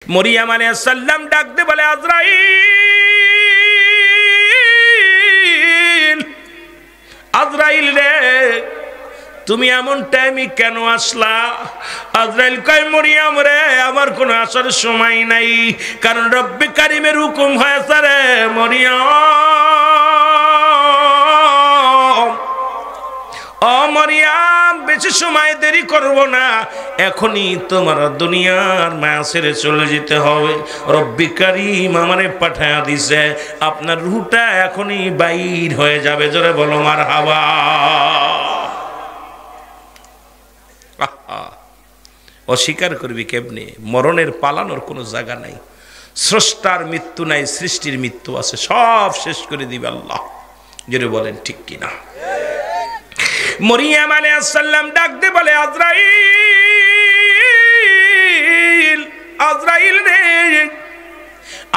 মরিয়ম আলাইহিস সালাম ডাক দিয়ে বলে, আজরাইল, আজরাইল রে, তুমি এমন টাইমে কেন আসলা? আজরাইল কয়, মরিয়ম রে, আমার কোনো আসার সময় নাই, কারণ রব্বে কারিমের হুকুম হয়েছে রে মরিয়ম, ও মরিয়ম, বেশি সময় দেরি করব না, এখনই তোমার দুনিয়ার মায়া ছেড়ে চলে যেতে হবে। রব্বে কারিম আমারে পাঠায়া দিছে, আপনার রূহটা এখনই বাইর হয়ে যাবে। জোরে বলো মারহাবা। অস্বীকার করবি কেমনে? মরণের পালানোর কোনো জায়গা নাই। স্রষ্টার মৃত্যু নাই, সৃষ্টির মৃত্যু আছে, সব শেষ করে দিবে আল্লাহ। জোরে বলেন ঠিক কিনা? মরিয়ম আলাইহিস সালাম ডাক দিয়ে বলে, আজরাইল, আজরাইল রে,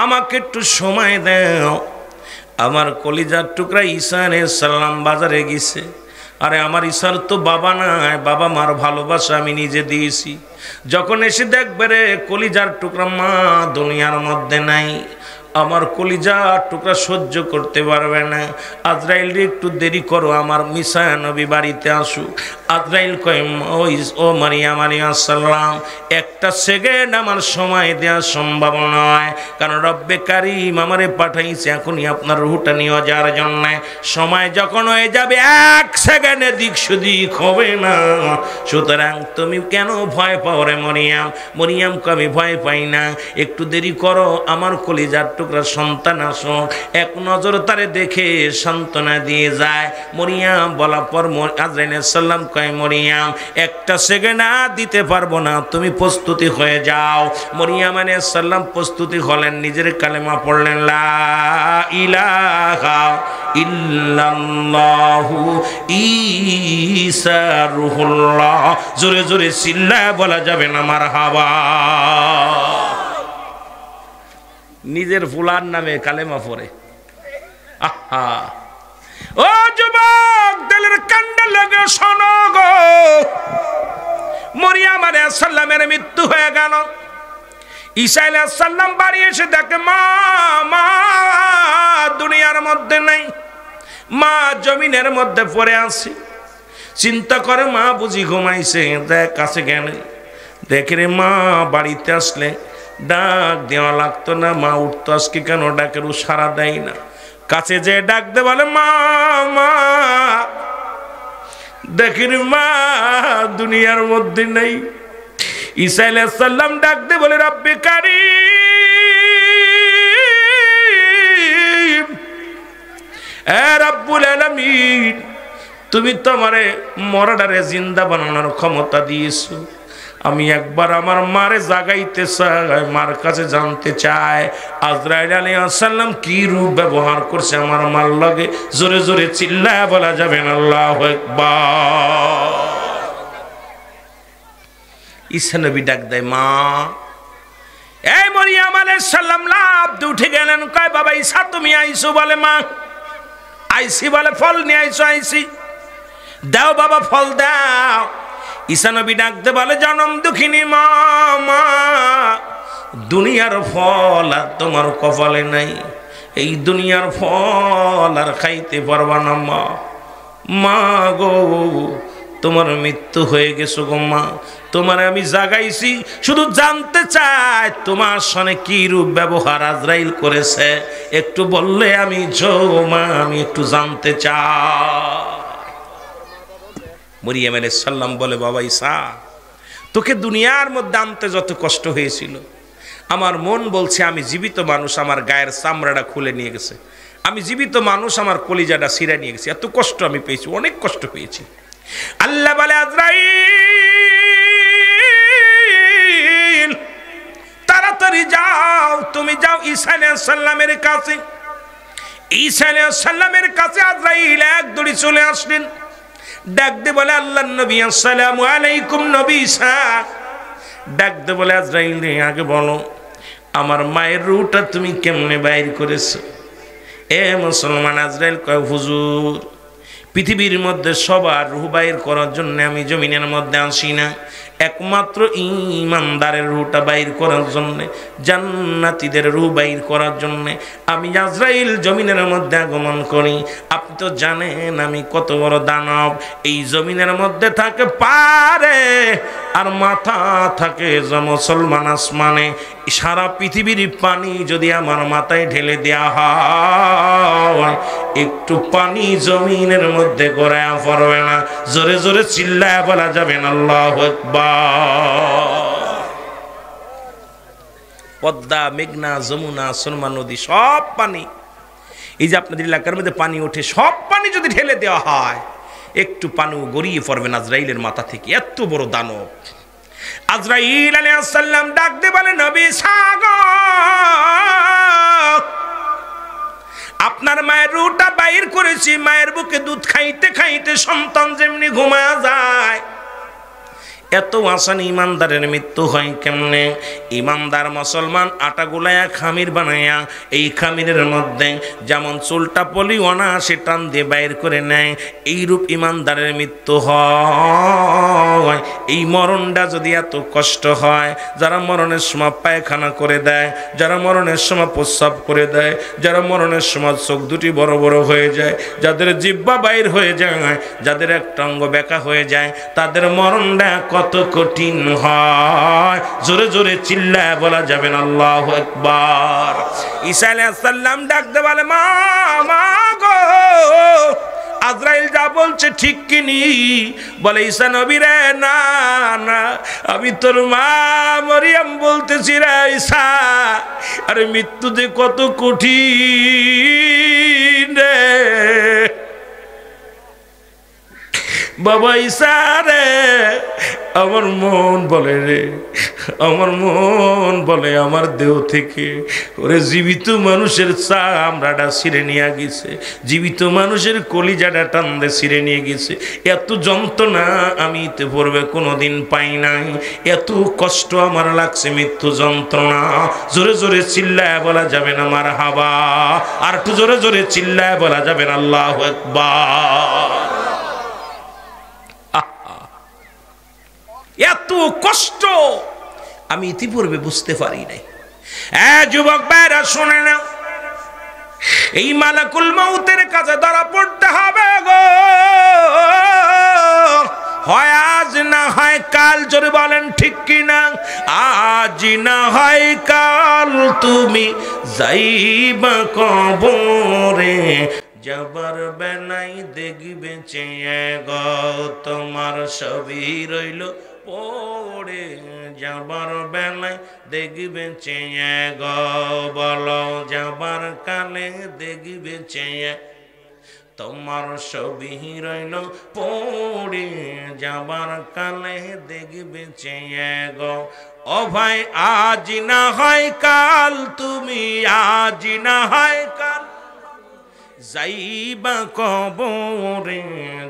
আমাকে একটু সময় দাও। আমার কলিজার টুকরা ঈসা আলাইহিস সালাম বাজারে গেছে। আরে আমার ঈসার তো বাবা নাই, বাবা মার ভালোবাসা আমি নিজে দিয়েছি। যখন এসে দেখবে রে কলিজার টুকরা মা দুনিয়ার মধ্যে নাই, আমার কলিজার টুকরা সহ্য করতে পারবে না। আজরাইল রে একটু দেরি করো, আমার মিসা নবী বাড়িতে আসুক। আজরাইল কয়, ও মারিয়াম আলাইহিস সালাম, একটা সেকেন্ড আমার সময় দেওয়া সম্ভব নয়, কারণ রব্বে কারিম আমারে পাঠাইছে এখনই আপনার রূহটা নিয়ে যাওয়ার জন্য। সময় যখন হয়ে যাবে, এক সেকেন্ডে দিক সুদিক হবে না। সুতরাং তুমি কেন ভয় পাও রে মরিয়াম? মরিয়ামকে আমি ভয় পাই না, একটু দেরি করো, আমার কলিজার টুকরা সন্তান আসো, এক নজর তারে দেখে সান্ত্বনা দিয়ে যায়। মরিয়াম বলার পর আজরাইল আলাইহিস সালাম কয়, মরিয়াম, একটা সেকেন্ড আর দিতে পারবো না, তুমি প্রস্তুতি হয়ে যাও। মরিয়াম আলাইহিস সালাম প্রস্তুতি হলেন, নিজের কালেমা পড়লেন, লা ইলাহা ইল্লাল্লাহু ঈসা রূহুল্লাহ। জোরে জোরে চিল্লায় বলা যাবে না মারহাবা। নিজের ফুলার নামে কালেমা পড়ে। আহা, ও যুবক, দিলের কান্ডা লাগে শোনো গো, মরিয়ম আলাইহিস সালামের মৃত্যু হয়ে গেল। ঈসা আলাইহিস সালাম বাড়ি এসে দেখে মা, মা দুনিয়ার মধ্যে নাই, মা জমিনের মধ্যে পড়ে আছে। চিন্তা করে মা বুঝি ঘুমাইছে। দেখ কাছে গেলে দেখে রে মা বাড়িতে আসলে ডাক দেওয়া লাগতো না, মা উঠতো, আজকে কেন ডাকের সাড়া দেয় না? কাছে যে ডাক দে বলে, মা, মা, দেখি রে মা দুনিয়ার মধ্যে নেই। ঈসা আলাইহিস সালাম ডাক দে বলে, রব্বে কারীম, এ রব্বুল আলামিন, তুমি তো আমারে মরাডারে জিন্দা বানানোর ক্ষমতা দিয়েছো। আমি একবার আমার মারে জাগাইতে চাই, মার কাছে জানতে চাই আজরাইল আলাইহিস সালাম কি রূপ ব্যবহার করছে আমার মার লগে। জোরে জোরে চিল্লায় বলা যাবে না আল্লাহু আকবার। ঈসা নবী ডাক দেয়, মা। এই মরিয়ম আলাইহিস সালাম লাফ দিয়ে উঠে গেলেন, কয়, বাবা ঈসা তুমি আইছো? বলে, মা আইছি। বলে, ফল নিয়ে আইছো? আইছি। দাও বাবা, ফল দাও। ঈসা নবী ডাকতে বলে, জনম দুঃখিনী মা, মা, দুনিয়ার ফল আর তোমার কপালে নাই, এই দুনিয়ার ফল আর খাইতে পারবা না মা। মা গো, তোমার মৃত্যু হয়ে গেছো গো মা, তোমার আমি জাগাইছি, শুধু জানতে চাই তোমার সনে কি রূপ ব্যবহার আজরাইল করেছে, একটু বললে আমি মা, আমি একটু জানতে চাই। মরিয়ম আলাইহিস সালাম বলে, বাবা ঈসা, তোকে দুনিয়ার মধ্যে আনতে যত কষ্ট হয়েছিল, আমার মন বলছে আমি জীবিত মানুষ, আমার গায়ের চামড়াটা খুলে নিয়ে গেছে, আমি জীবিত মানুষ, আমার কলিজাটা ছিঁড়ে নিয়ে গেছে, এত কষ্ট আমি পেয়েছি, অনেক কষ্ট পেয়েছি। আল্লাহ বলে, আজরাইল তাড়াতাড়ি যাও, তুমি যাও ঈসা আলাইহিস সালামের কাছে। ঈসা আলাইহিস সালামের কাছে আজরাইল এক দৌড়ে চলে আসলেন। ডাক দে বলে, আল্লাহর নবী, আসসালামু আলাইকুম নবী ঈসা। ডাক দে বলে, আজরাইল রে, আগে বলো আমার মায়ের রূহটা তুমি কেমনে বাইর করেছো? এ মুসলমান, আজরাইল কয়, হুজুর, পৃথিবীর মধ্যে সবার রূহ বাইর করার জন্য আমি জমিনের মধ্যে আসি না, একমাত্র ঈমানদারের রূহটা বাইর করার জন্য, জান্নাতীদের রূহ বাইর করার জন্য আমি আজরাইল জমিনের মধ্যে আগমন করি। আপনি তো জানেন আমি কত বড় দানব। এই জমিনের মধ্যে থাকে পারে আর মাথা থাকে যে মুসলমান আসমানে। সারা পৃথিবীর পানি যদি আমার মাথায় ঢেলে দেয়া হয়, একটু পানি জমিনের মধ্যে গড়ায়া পড়বে না। জোরে জোরে চিল্লায়া বলা যাবে না আল্লাহু আকবার। পদ্মা, মেঘনা, যমুনা, সুরমা নদী সব পানি, এই যে আপনাদের এলাকার মধ্যে পানি ওঠে, সব পানি যদি ঢেলে দেওয়া হয় একটু পানি গড়িয়ে পড়বে না আজরাইলের মাথা থেকে। এত বড় দানব। আজরাইল আলাইহিস সালাম ডাক দিয়ে বলে, নবী সাগর, আপনার মায়ের রূহটা বাইর করেছি। মায়ের বুকে দুধ খাইতে খাইতে সন্তান যেমনি ঘুমায়া যায়, এত আসান ইমানদারের মৃত্যু হয় কেমনে? ইমানদার মুসলমান আটা গুলায়া খামির বানায়া, এই খামিরের মধ্যে যেমন চুলটা পলি অনায়াসে টান দিয়ে বাইর করে নেয়, এইরূপ ইমানদারের মৃত্যু হয়। এই মরণটা যদি এত কষ্ট হয়, যারা মরণের সময় পায়খানা করে দেয়, যারা মরণের সময় প্রস্রাব করে দেয়, যারা মরণের সময় চোখ দুটি বড় বড় হয়ে যায়, যাদের জিহ্বা বাইর হয়ে যায়, যাদের একটা অঙ্গ বেঁকা হয়ে যায়, তাদের মরণটা কত কঠিন হয়। জোরে জোরে চিল্লায় বলা যাবে না আল্লাহু আকবার। ঈসা আলাইহিস সালাম ডাক দিয়ে বলে, মা মা গো, আজরাইল যা বলছে ঠিক কিনি? বলে, ঈসা নবী রে, না না, আমি তোর মা মরিয়ম বলতেছি রে ঈসা। আরে মৃত্যু যে কত কঠিন রে বাবা ঈসা রে। আমার মন বলে রে, আমার মন বলে আমার দেহ থেকে ওরে জীবিত মানুষের চামড়াটা ছিঁড়ে নিয়ে গেছে, জীবিত মানুষের কলিজাটা টান্দে ছিঁড়ে নিয়ে গেছে। এত যন্ত্রণা আমি এতে পূর্বে কোনোদিন পাই নাই, এত কষ্ট আমার লাগছে মৃত্যু যন্ত্রণা। জোরে জোরে চিল্লায় বলা যাবে না মারহাবা। আর একটু জোরে জোরে চিল্লায় বলা যাবে না আল্লাহু আকবার। এত কষ্ট আমি ইতিপূর্বে বুঝতে পারি নাই। যুবক ভাইরা শুনে না, এই মালাকুল মউতের কাছে ধরা পড়তে হবে গো। হয় আজ না হয় কাল। জোরে বলেন ঠিক কিনা? আজ না হয় কাল তুমি যাইবা কবরে, যাবার বেলায় দেখবে চেয়ে গো তোমার ছবি রইল পড়ে, যাবার বেলায় দেখবে চেয়ে গো। বলো যাবার কালে দেখবে চেয়ে তোমার ছবি রইল পড়ে, যাবার কালে দেখবে চেয়ে গো। ও ভাই আজ না হয় কাল তুমি, আজ না হয় কাল যাইবা কবরে,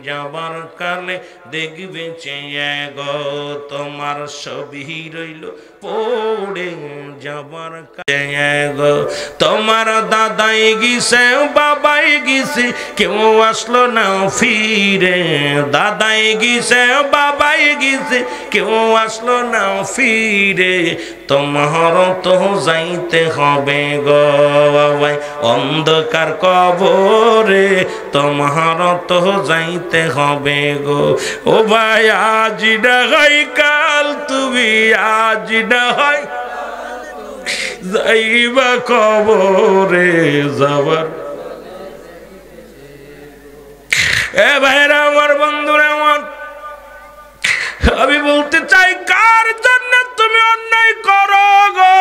যাবার কালে দেখবে চেয়ে গো তোমার ছবি রইল পড়ে, যাবার কালে গো। তোমার দাদাই গিয়েছে, বাবাই গিয়েছে, কেউ আসলো না ফিরে। দাদাই গিয়েছে, বাবাই গিয়েছে, কেউ আসলো না ফিরে। তোমার তো যাইতে হবে গো ভাই অন্ধকার কবরে, তোমার তো যাইতে হবে গো। ও ভাই আজ না হয় কাল তুমি, আজ না হয় যাইবা কবরে, যাবার। এ ভাইরা আমার, বন্ধুরা আমার, আমি বলতে চাই কার জন্য তুমি অন্যায় করো গো?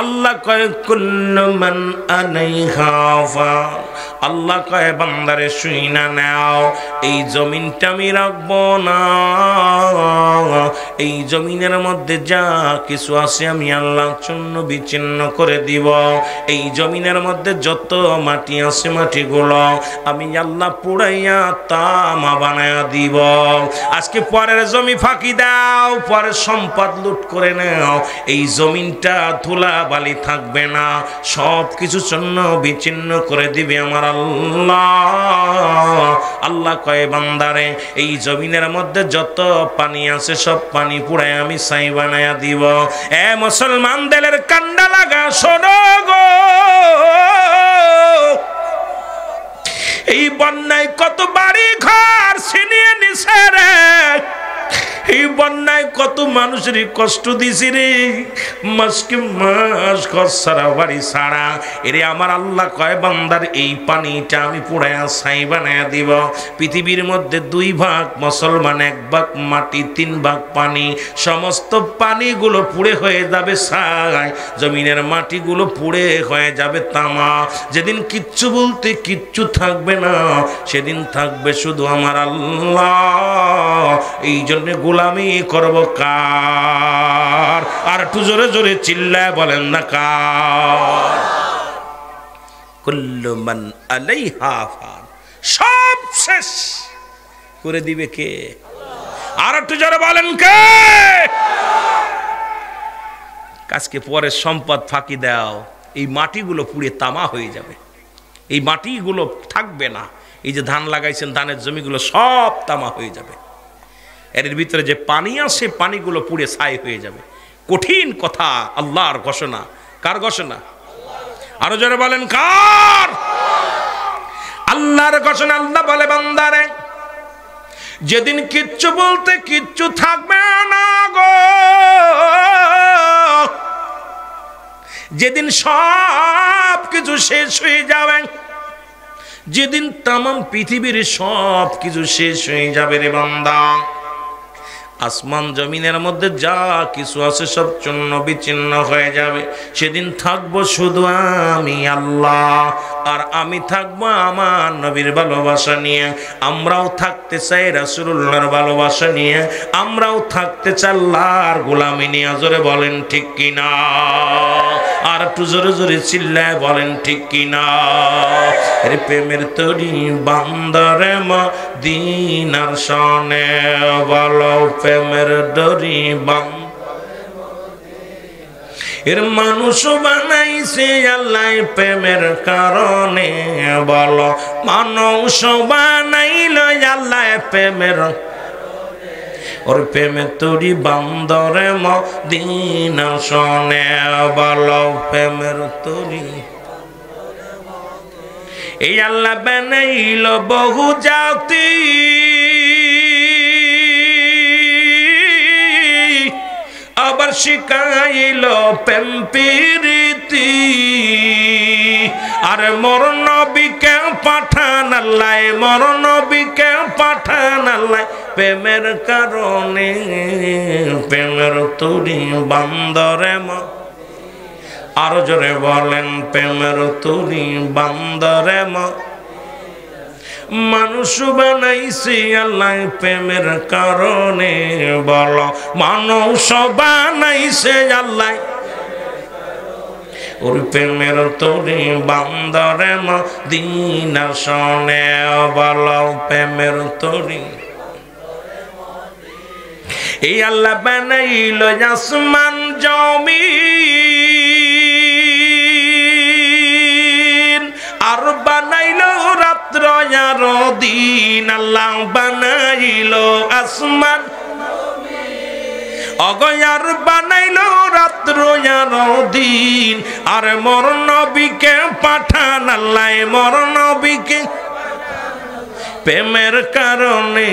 আল্লাহ কয় কুল্লু মান আলাইহা ফান। আল্লাহ কয় বান্দারে শুইনা নাও, এই জমিনটা আমি রাখবো না। এই জমিনের মধ্যে যা কিছু আছে আমি আল্লাহ চূর্ণ বিচ্ছিন্ন করে দিব। এই জমিনের মধ্যে যত মাটি আছে মাটিগুলো আমি আল্লাহ পুড়াইয়া তামা বানায়া দিব। আজকে পরের জমি ফাঁকি দাও, পরের সম্পদ লুট করে নাও, এই জমিনটা ধুলা বালি থাকবে না, সব কিছু চূর্ণ বিচ্ছিন্ন করে দিবে আমার আল্লাহ। আল্লাহ কয় বান্দারে এই জমিনের মধ্যে যত পানি আছে সব পানি পুরাই আমি ছাই বানায়া দিব। এ মুসলমান দিলের কান্ডা লাগা শোনো গো, এই বন্যায় কত বাড়ি ঘর ছিনিয়ে নিছে রে, এই বন্যায় কত মানুষের কষ্ট দিছি রে, মাসকে মাস ঘর ছাড়া বাড়ি ছাড়া। এরে আমার আল্লাহ কয় বান্দার এই পানিটা আমি পুড়ায়া ছাই বানায়া দিব। পৃথিবীর মধ্যে 2 ভাগ মুসলমান, 1 ভাগ মাটি, 3 ভাগ পানি। সমস্ত পানিগুলো পুড়ে হয়ে যাবে ছাই, জমিনের মাটিগুলো পুড়ে হয়ে যাবে তামা। যেদিন কিচ্ছু বলতে কিচ্ছু থাকবে না, সেদিন থাকবে শুধু আমার আল্লাহ। এই জন্য গোলামি করব কার? আর একটু জোরে জোরে চিল্লায় বলেন না কার? কুল্লু মান আলাইহা ফান, সব শেষ করে দিবে কে? আর একটু জোরে বলেন কে? আজকে পরে সম্পদ ফাঁকি দাও, এই মাটিগুলো পুড়ে তামা হয়ে যাবে, এই মাটিগুলো থাকবে না। এই যে ধান লাগাইছেন, ধানের জমিগুলো সব তামা হয়ে যাবে। এর ভিতরে যে পানি আছে পানিগুলো পুড়ে ছাই হয়ে যাবে। কঠিন কথা, আল্লাহর ঘোষণা। কার ঘোষণা? আরো জোরে বলেন কার? আল্লাহর ঘোষণা। আল্লাহ বলে বান্দারে যেদিন কিচ্ছু বলতে কিচ্ছু থাকবে না গো, যেদিন সব কিছু শেষ হয়ে যাবে, যেদিন তামাম পৃথিবীর সব কিছু শেষ হয়ে যাবে রে বান্দা, আসমান জমিনের মধ্যে যা কিছু আছে সব চূর্ণ বিচ্ছিন্ন হয়ে যাবে। সেদিন থাকবো শুধু আমি আল্লাহ, আর আমি থাকবো আমার নবীর ভালোবাসা নিয়ে। আমরাও থাকতে চাই রাসূলুল্লাহর ভালোবাসা নিয়ে, আমরাও থাকতে চাই আল্লাহর গোলামি নিয়ে। জোরে বলেন ঠিক কিনা? আর একটু জোরে জোরে চিল্লায় বলেন ঠিক কিনা? এর প্রেমের তরি বান্দারে মদিনার সনে বলো, প্রেমের দরি এর মানুষ বানাইছে আল্লাহ প্রেমের কারণে বলো, মানুষ বানাইল আল্লাহ প্রেমের। ওর প্রেমে তরি বান্দরে মদিনা সনে বলো, প্রেমের তরি। এই আল্লাহ বানাইল বহু জাতি, আবার শিখাইল প্রেম প্রীতি। আর মর নবীকে পাঠান আল্লাহ, মর নবীকে পাঠান আল্লাহ প্রেমের কারণে। প্রেমের তরি বান্দরে আরো জোরে বলেন, প্রেমের তরি বান্দরে মানুষ বানাইছে আল্লাহ প্রেমের কারণে বলো, মানুষ বানাইছে আল্লাহ ওর প্রেমের তরি বান্দরে মদিনা সনে বলো, প্রেমের তরি। এই আল্লাহ বানাইল আসমান জমিন, আর বানাইল রাত্র আর দিন। আল্লাহ বানাইল আসমান অগয়ার, বানাইল রাত্র আর দিন। আর মর নবীকে পাঠান আল্লাহ, মর নবীকে প্রেমের কারণে।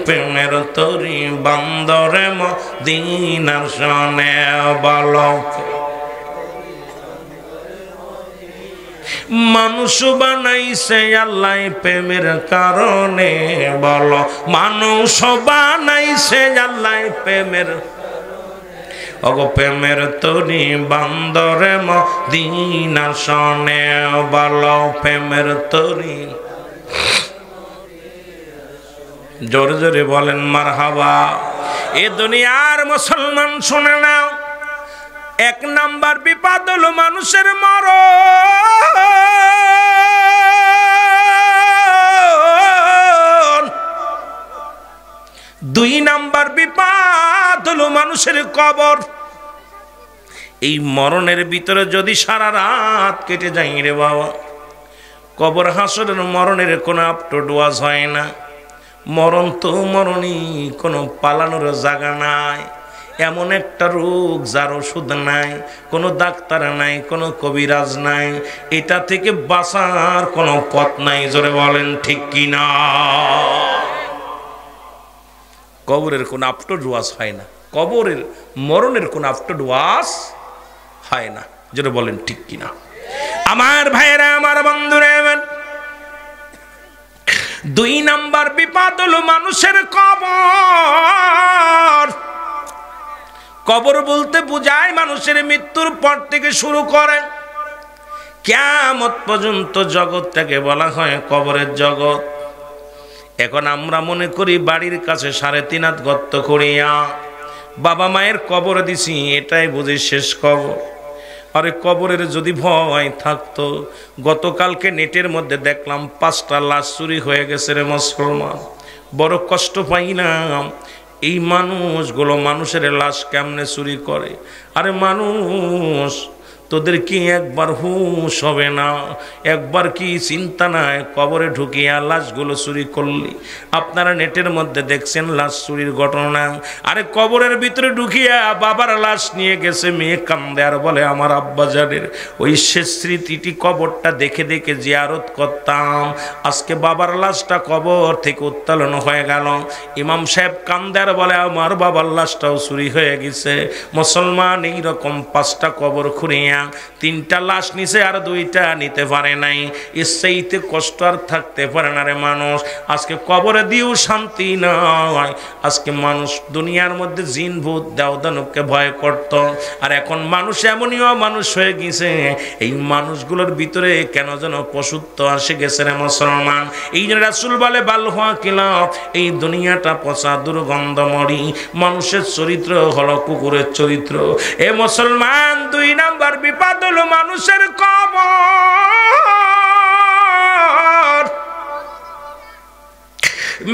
প্রেমের তরি বান্দরে মদিনার সনে বলো, মানুষ বানাইছে আল্লাহ প্রেমের কারণে বলো, মানুষ বানাইছে আল্লাহ প্রেমের। ওগো প্রেমের তরি বান্দরে মদিনা সনে বলো, প্রেমের তরি। জোরে জোরে বলেন মারহাবা। এ দুনিয়ার মুসলমান শুনে নাও, 1 নাম্বার বিপদ হলো মানুষের মরণ। 2 নাম্বার বিপদ হলো মানুষের কবর। এই মরণের ভিতরে যদি সারা রাত কেটে যায় রে বাবা, কবর হাসরের মরণের কোনো আপটোডোয়াজ হয় না। মরণ তো মরণই, কোনো পালানোর জায়গা নাই। এমন একটা রোগ যার ওষুধ নাই, কোনো ডাক্তার নাই, কোনো কবিরাজ নাই, এটা থেকে বাঁচার কোনো পথ নাই। জোরে বলেন ঠিক কিনা? কবরের কোনো আফটারডোয়াজ হয় না, কবরের মরণের কোনো আফটারডোয়াজ হয় না। জোরে বলেন ঠিক কিনা? আমার ভাইয়েরা, আমার বন্ধুরা, দুই নাম্বার বিপদ হলো মানুষের কবর। কবর বলতে বুঝায় মানুষের মৃত্যুর পর থেকে শুরু করে কিয়ামত পর্যন্ত জগৎটাকে বলা হয় কবরের জগৎ। এখন আমরা মনে করি বাড়ির কাছে 3.5 হাত গর্ত করিয়া বাবা মায়ের কবর দিছি, এটাই বুঝি শেষ কবর। আরে কবরের যদি ভয় থাকতো, গতকালকে নেটের মধ্যে দেখলাম 5টা লাশ চুরি হয়ে গেছে রে মুসলমান। বড় কষ্ট পাইলাম। এই মানুষগুলো মানুষের লাশ কেমনে চুরি করে? আরে মানুষ, তোদের কি একবার হুঁশ হবে না? একবার কি চিন্তা নাই কবরে ঢুকিয়া লাশগুলো চুরি করলি? আপনারা নেটের মধ্যে দেখছেন লাশ চুরির ঘটনা। আরে কবরের ভিতরে ঢুকিয়া বাবার লাশ নিয়ে গেছে, মেয়ে কান্দে আর বলে আমার আব্বা জানের ওই শেষ স্মৃতিটি কবরটা দেখে দেখে জিয়ারত করতাম। আজকে বাবার লাশটা কবর থেকে উত্তোলন হয়ে গেল। ইমাম সাহেব কান্দে আর বলে আমার বাবার লাশটাও চুরি হয়ে গেছে। মুসলমান এইরকম 5টা কবর খুঁড়িয়া 3টা লাশ নিছে আর 2টা নিতে পারে নাই। এর চাইতে কষ্ট আর থাকতে পারে না রে মানুষ। আজকে কবরে দিয়েও শান্তি নয়। আজকে মানুষ দুনিয়ার মধ্যে জিন ভূত দেওদানবকে ভয় করত, আর এখন মানুষ এমনই মানুষ হয়ে গেছে। এই মানুষগুলোর ভিতরে কেন যেন পশুত্ব আসে গেছে রে মুসলমান। এই যে রাসূল বলে বাল হুয়া কিলাব, এই দুনিয়াটা পচা দুর্গন্ধময়ী। মানুষের চরিত্র হলো কুকুরের চরিত্র। এ মুসলমান, 2 নাম্বার বিপদ হলো মানুষের কবর।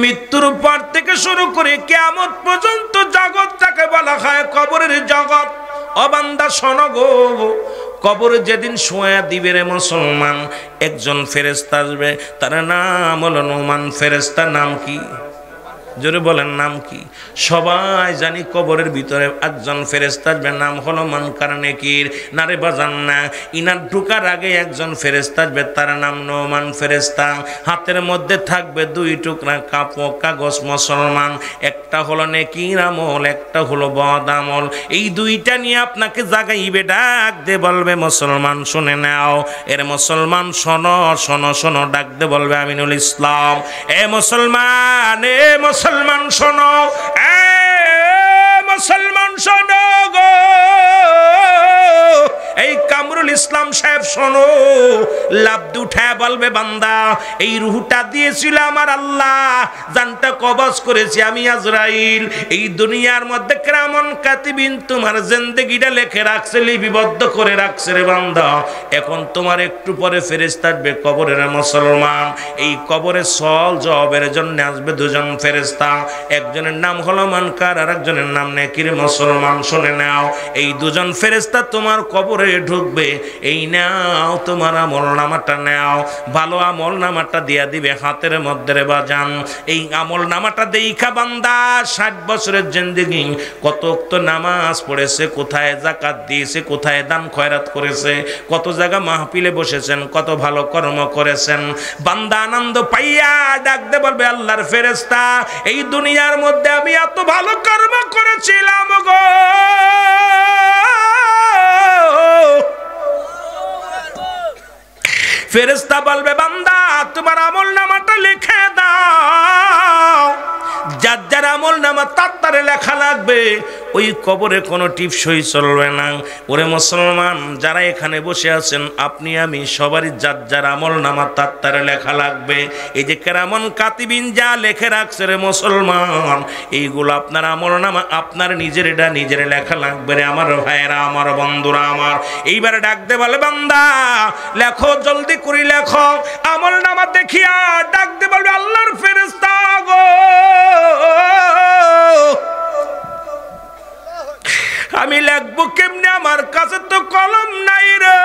মৃত্যুর পর থেকে শুরু করে কিয়ামত পর্যন্ত জগৎটাকে বলা হয় কবরের জগৎ। ও বান্দা শোনো গো, কবরে যেদিন শোয়া দিবে রে মুসলমান, একজন ফেরেশতা আসবে, তার নাম হলো নোমান ফেরেশতা। নাম কি? জোরে বলেন নাম কি? সবাই জানি কবরের ভিতরে একজন ফেরেশতা আসবে, নাম হলো মুনকার নেকির। না রে বাজান না, ইনার ঢুকার আগে একজন ফেরেশতা আসবে, তার নাম নোমান ফেরেশতা। হাতের মধ্যে থাকবে 2 টুকরা কাগজ মুসলমান। একটা হলো নেকির আমল, একটা হলো বদ আমল। এই 2টা নিয়ে আপনাকে জাগাইবে, ডাক দে বলবে মুসলমান শুনে নাও। এর মুসলমান শোনো শোনো শোনো, ডাক দে বলবে আমিনুল ইসলাম। এ মুসলমান, এ মুসলমান শোনো, এ মুসলমান শোনো গো। এই কামরুল ইসলাম সাহেব শোনো, লাভ উঠায় বলবে বান্দা, এই রুহটা দিয়েছিল আমার আল্লাহ, জানটা কবজ করেছি আমি আজরাইল। এই দুনিয়ার মধ্যে কিরামান কাতিবিন তোমার জিন্দেগিটা লিখে রাখছে, লিপিবদ্ধ করে রাখছে রে বান্দা। এখন তোমার একটু পরে ফেরেশতা আসবে কবরের মুসলমান। এই কবরে সওয়াল জবাবের জন্য আসবে 2 জন ফেরেশতা। একজনের নাম হলো মুনকার আর একজনের নাম নেকির। মুসলমান শুনে নাও, এই 2 জন ফেরেশতা তোমার কবরে ঢুকবে। এই নাও তোমার আমল নামাটা নাও, ভালো আমল নামাটা দিয়া দিবে হাতের মধ্যে রে বাজান। এই আমল নামাটা দেইখা বান্দা 60 বছরের জিন্দেগি কত ওয়াক্ত নামাজ পড়েছে, কোথায় যাকাত দিয়েছে, কোথায় দান খয়রাত করেছে, কত জায়গা মাহফিলে বসেছেন, কত ভালো কর্ম করেছেন। বান্দা আনন্দ পাইয়া ডাক দে বলবে আল্লাহর ফেরেশতা, এই দুনিয়ার মধ্যে আমি এত ভালো কর্ম করেছিলাম গো। ফেরেশতা বলবে বান্দা তোমার আমল নামাটা লিখে দাও। যার যার আমল নামা তার লেখা লাগবে, ওই কবরে কোনো টিপসই চলবে না। ওরে মুসলমান, যারা এখানে বসে আছেন, আপনি আমি সবারই যার যার আমল নামা তার লেখা লাগবে। এই যে কেরামন কাতিবিন যা লেখে রাখছে রে মুসলমান, এইগুলো আপনার আমল নামা আপনার নিজের এটা নিজের লেখা লাগবে রে আমার ভাইয়েরা, আমার বন্ধুরা আমার। এইবার ডাক দে বলে বান্দা লেখো, জলদি করে লেখো। আমল নামা দেখিয়া ডাক দে বলবে আল্লাহর ফেরেশতা গো, আমি লিখবো কেমনে, আমার কাছে তো কলম নাই রে।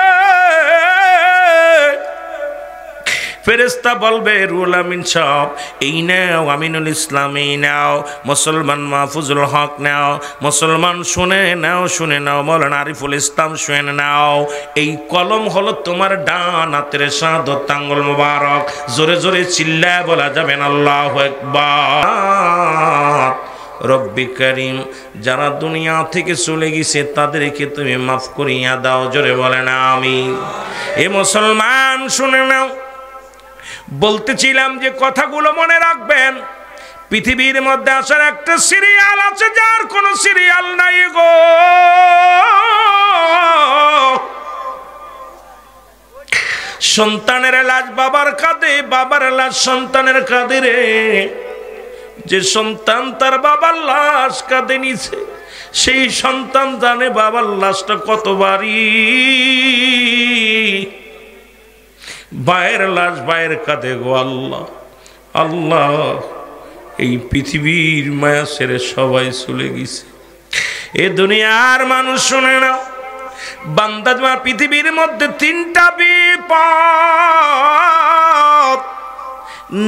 ফেরেশতা বলবে রুহুল আমিন সাহেব এই নাও, আমিনুল ইসলাম এই নাও, মুসলমান মাহফুজুল হক নাও, মুসলমান শুনে নাও, শুনে নাও, মাওলানা আরিফুল ইসলাম শুনে নাও। এই কলম হলো তোমার ডান হাতের শাহাদাত আঙ্গুল মোবারক। জোরে জোরে চিল্লায় বলা যাবেন আল্লাহু আকবার। রব্বি করিম, যারা দুনিয়া থেকে চলে গেছে তাদেরকে তুমি মাফ করিয়া দাও। জোরে বলেন আমিন। এ মুসলমান শুনে নাও, বলতেছিলাম যে কথাগুলো মনে রাখবেন। পৃথিবীর মধ্যে আসার একটা সিরিয়াল আছে যার কোনো সিরিয়াল নাই গো। সন্তানের লাশ বাবার কাঁধে, বাবার লাশ সন্তানের কাঁধে রে। যে সন্তান তার বাবার লাশ কাঁধে নিছে সেই সন্তান জানে বাবার লাশটা কত ভারী। ভাইয়ের লাশ ভাইয়ের কাঁধে গো আল্লাহ, আল্লাহ এই পৃথিবীর মায়া ছেড়ে সবাই চলে গেছে। এ দুনিয়ার মানুষ শুনে না, বান্দা তোমার পৃথিবীর মধ্যে তিনটা বিপদ।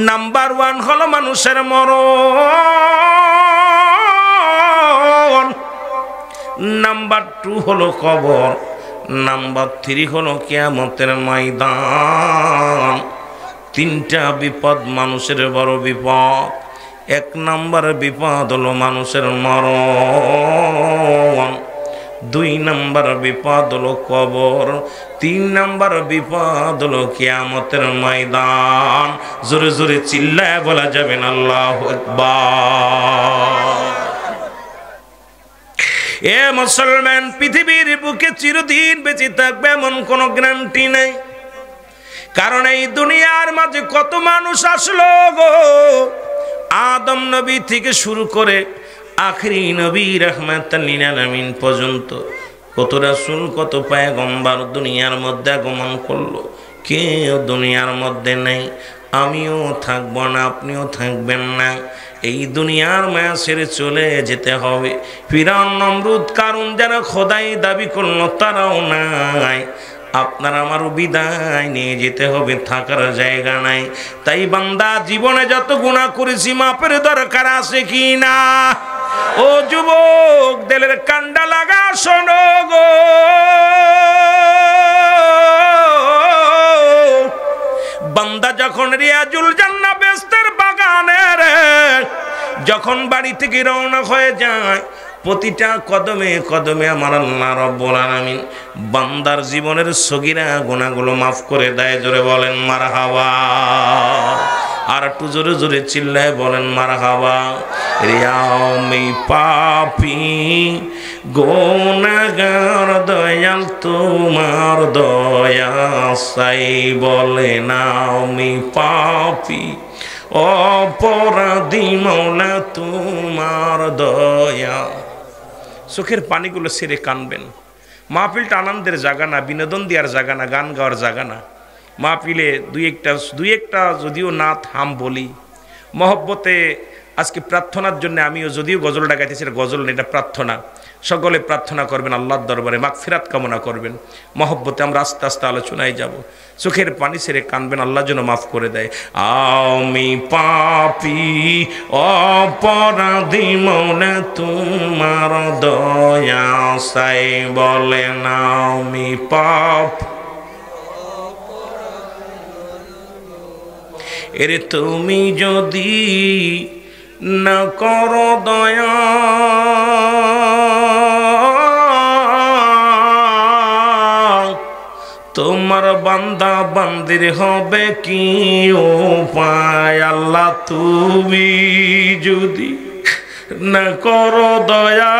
নাম্বার 1 হলো মানুষের মরণ, নাম্বার 2 হলো কবর, নাম্বার 3 হলো কিয়ামতের ময়দান। তিনটা বিপদ মানুষের বড় বিপদ। 1 নাম্বার বিপদ হলো মানুষের মরণ, 2 নাম্বার বিপদ হলো কবর, 3 নাম্বার বিপদ হলো কিয়ামতের ময়দান। জোরে জোরে চিল্লায় বলা যাবেন আল্লাহু আকবার। এ মুসলমান, পৃথিবীর বুকে চিরদিন বেঁচে থাকবে এমন কোনো গ্যারান্টি নেই। কারণ এই দুনিয়ার মাঝে কত মানুষ আসলো গো, আদম নবী থেকে শুরু করে আখরি নবী রাহমাতাল লিল আলামিন পর্যন্ত কত রাসূল, কত পয়গম্বর দুনিয়ার মধ্যে আগমন করলো। কেউ দুনিয়ার মধ্যে নেই। আমিও থাকবো না, আপনিও থাকবেন না। এই দুনিয়ার মায়া ছেড়ে চলে যেতে হবে। ফিরআউন, নমরুদ, কারুন যারা খোদাই দাবি করলো তারাও নাই। আপনার আমারও বিদায় নিয়ে যেতে হবে, থাকার জায়গা নাই। তাই বান্দা, জীবনে যত গুনাহ করেছি মাপের দরকার আছে কি না? ও যুবক, দিলের কান্ডা লাগা শোনো গো। বান্দা যখন রিয়াজুল জান্নাহ বেহেশতের বাগানের যখন বাড়ি থেকে রওনা হয়ে যায়, প্রতিটা কদমে কদমে আমার আল্লাহ রাব্বুল আলামিন বান্দার জীবনের সগীরা গুনাহগুলো মাফ করে দেয়। জোরে বলেন মারহাবা। আর একটু জোরে জোরে চিল্লায় বলেন মারহাবা। রিয়ামি পাপি গুনাহগার দয়াল তোমার দয়া চাই, বলে না আমি পাপি অপরাধী মাওলা তোমার দয়া। চোখের পানিগুলো ছেড়ে কানবেন। মাহফিলটা আনন্দের জায়গা না, বিনোদন দেওয়ার জায়গা না, গান গাওয়ার জায়গা না। মাহফিলে দুই একটা যদিও নাত হাম বলি মহব্বতে। আজকে প্রার্থনার জন্য আমিও যদিও গজলটা গাইতেছি, গজল না, এটা প্রার্থনা। সকলে প্রার্থনা করবেন আল্লাহর দরবারে, মাগফিরাত কামনা করবেন। মহব্বতে আমরা আস্তে আস্তে আলোচনায় যাব। চোখের পানি ছেড়ে কানবেন, আল্লাহ যেন মাফ করে দেয়। আমি পাপী অপরাধী মৌলা তোমার দয়া চাই, বলেন আমি পাপী এরে তুমি যদি না করো দয়া, তোমার বান্দা বান্দির হবে কি উপায়? আল্লাহ তুমি যদি না করো দয়া,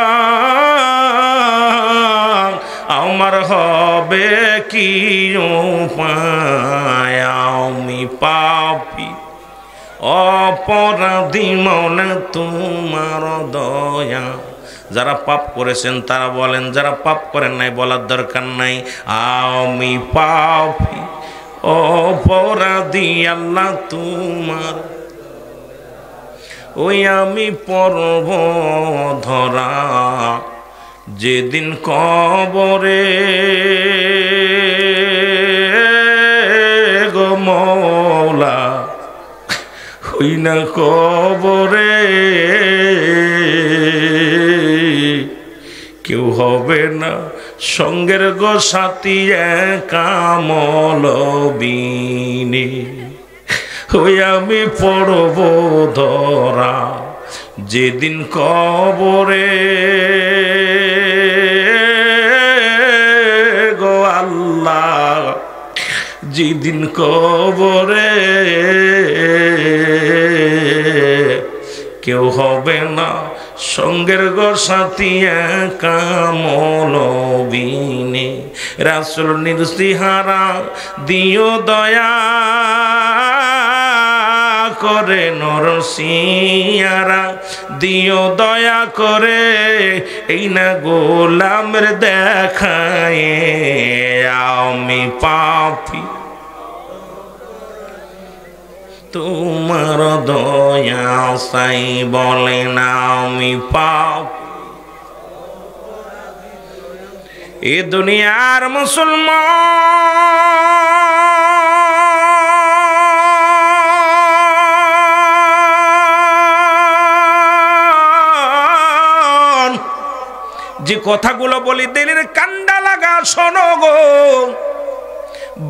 আমার হবে কি উপায়? আমি পাপী অপরাধী মৌলা তোমার দয়া। যারা পাপ করেছেন তারা বলেন, যারা পাপ করেন নাই বলার দরকার নাই। আমি পাপী অপরাধী আল্লাহ তোমার, ওই আমি পর্ব ধরা যেদিন কবরে গো মৌলা ওই না কবরে কেউ হবে না সঙ্গের গো সাথী কামল বিনে ওই আমি পড়ব ধরা যেদিন কবরে গো আল্লাহ যেদিন কবরে কেউ হবে না সঙ্গের গো সাথী কামল বিনে রাসূল নির্সিহারা দিও দয়া করে নরসিয়ারা দিও দয়া করে এই না গোলামের দেখায় আমি পাপী তোমার দয়া সাই বলে না আমি পাপ এ দুনিয়ার মুসলমান যে কথাগুলো বলি দিলের কান্ডা লাগা শোনো গো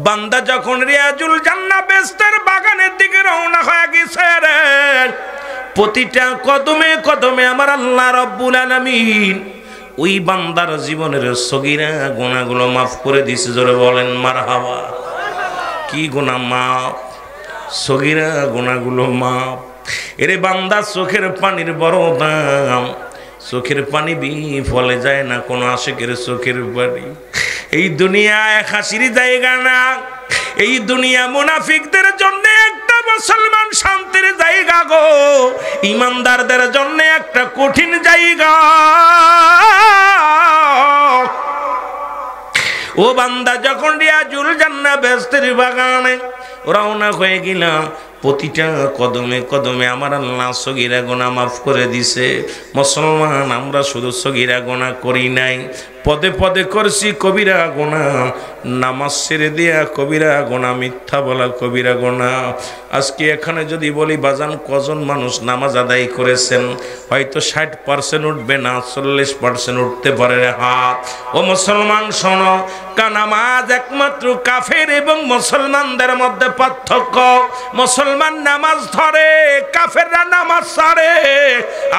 বান্দা যখন রিয়াজুল জান্নাহ বেহেশতের বাগানের দিকে রওনা হয়ে গেছে রে প্রতিটা কদমে কদমে আমার আল্লাহ রাব্বুল আলামিন ওই বান্দার জীবনের সগীরা গুনাহগুলো মাফ করে দিয়েছে জোরে বলেন মারহাবা কি গুনাহ মাফ সগীরা গুনাহগুলো মাফ এরে বান্দা চোখের পানির বড় দাম চোখের পানি বিফলে যায় না কোন আশিকের চোখের পানি এই দুনিয়া এক হাসির জায়গা না এই দুনিয়া মুনাফিকদের জন্য একটা মুসলমান শান্তির জায়গা গো ইমানদারদের জন্য একটা কঠিন জায়গা ও বান্দা যখন রিয়াজুল জান্নাহ বেহেশতের বাগানে রওনা হয়ে গেলাম প্রতিটা কদমে কদমে আমার আল্লাহ সগীরা গুনাহ মাফ করে দিছে মুসলমান আমরা শুধু সগীরা গুনাহ করি নাই পদে পদে করছি কবিরা গুনাহ নামাজ ছেড়ে দিয়া কবিরা গুনাহ মিথ্যা বলা কবিরা গুনাহ আজকে এখানে যদি বলি বাজান কজন মানুষ নামাজ আদায় করেছেন হয়তো 60% উঠবে না 40% উঠতে পারে হাত ও মুসলমান শোনো নামাজ একমাত্র কাফের এবং মুসলমানদের মধ্যে পার্থক্য মুসলমান নামাজ ধরে কাফেররা নামাজ ছাড়ে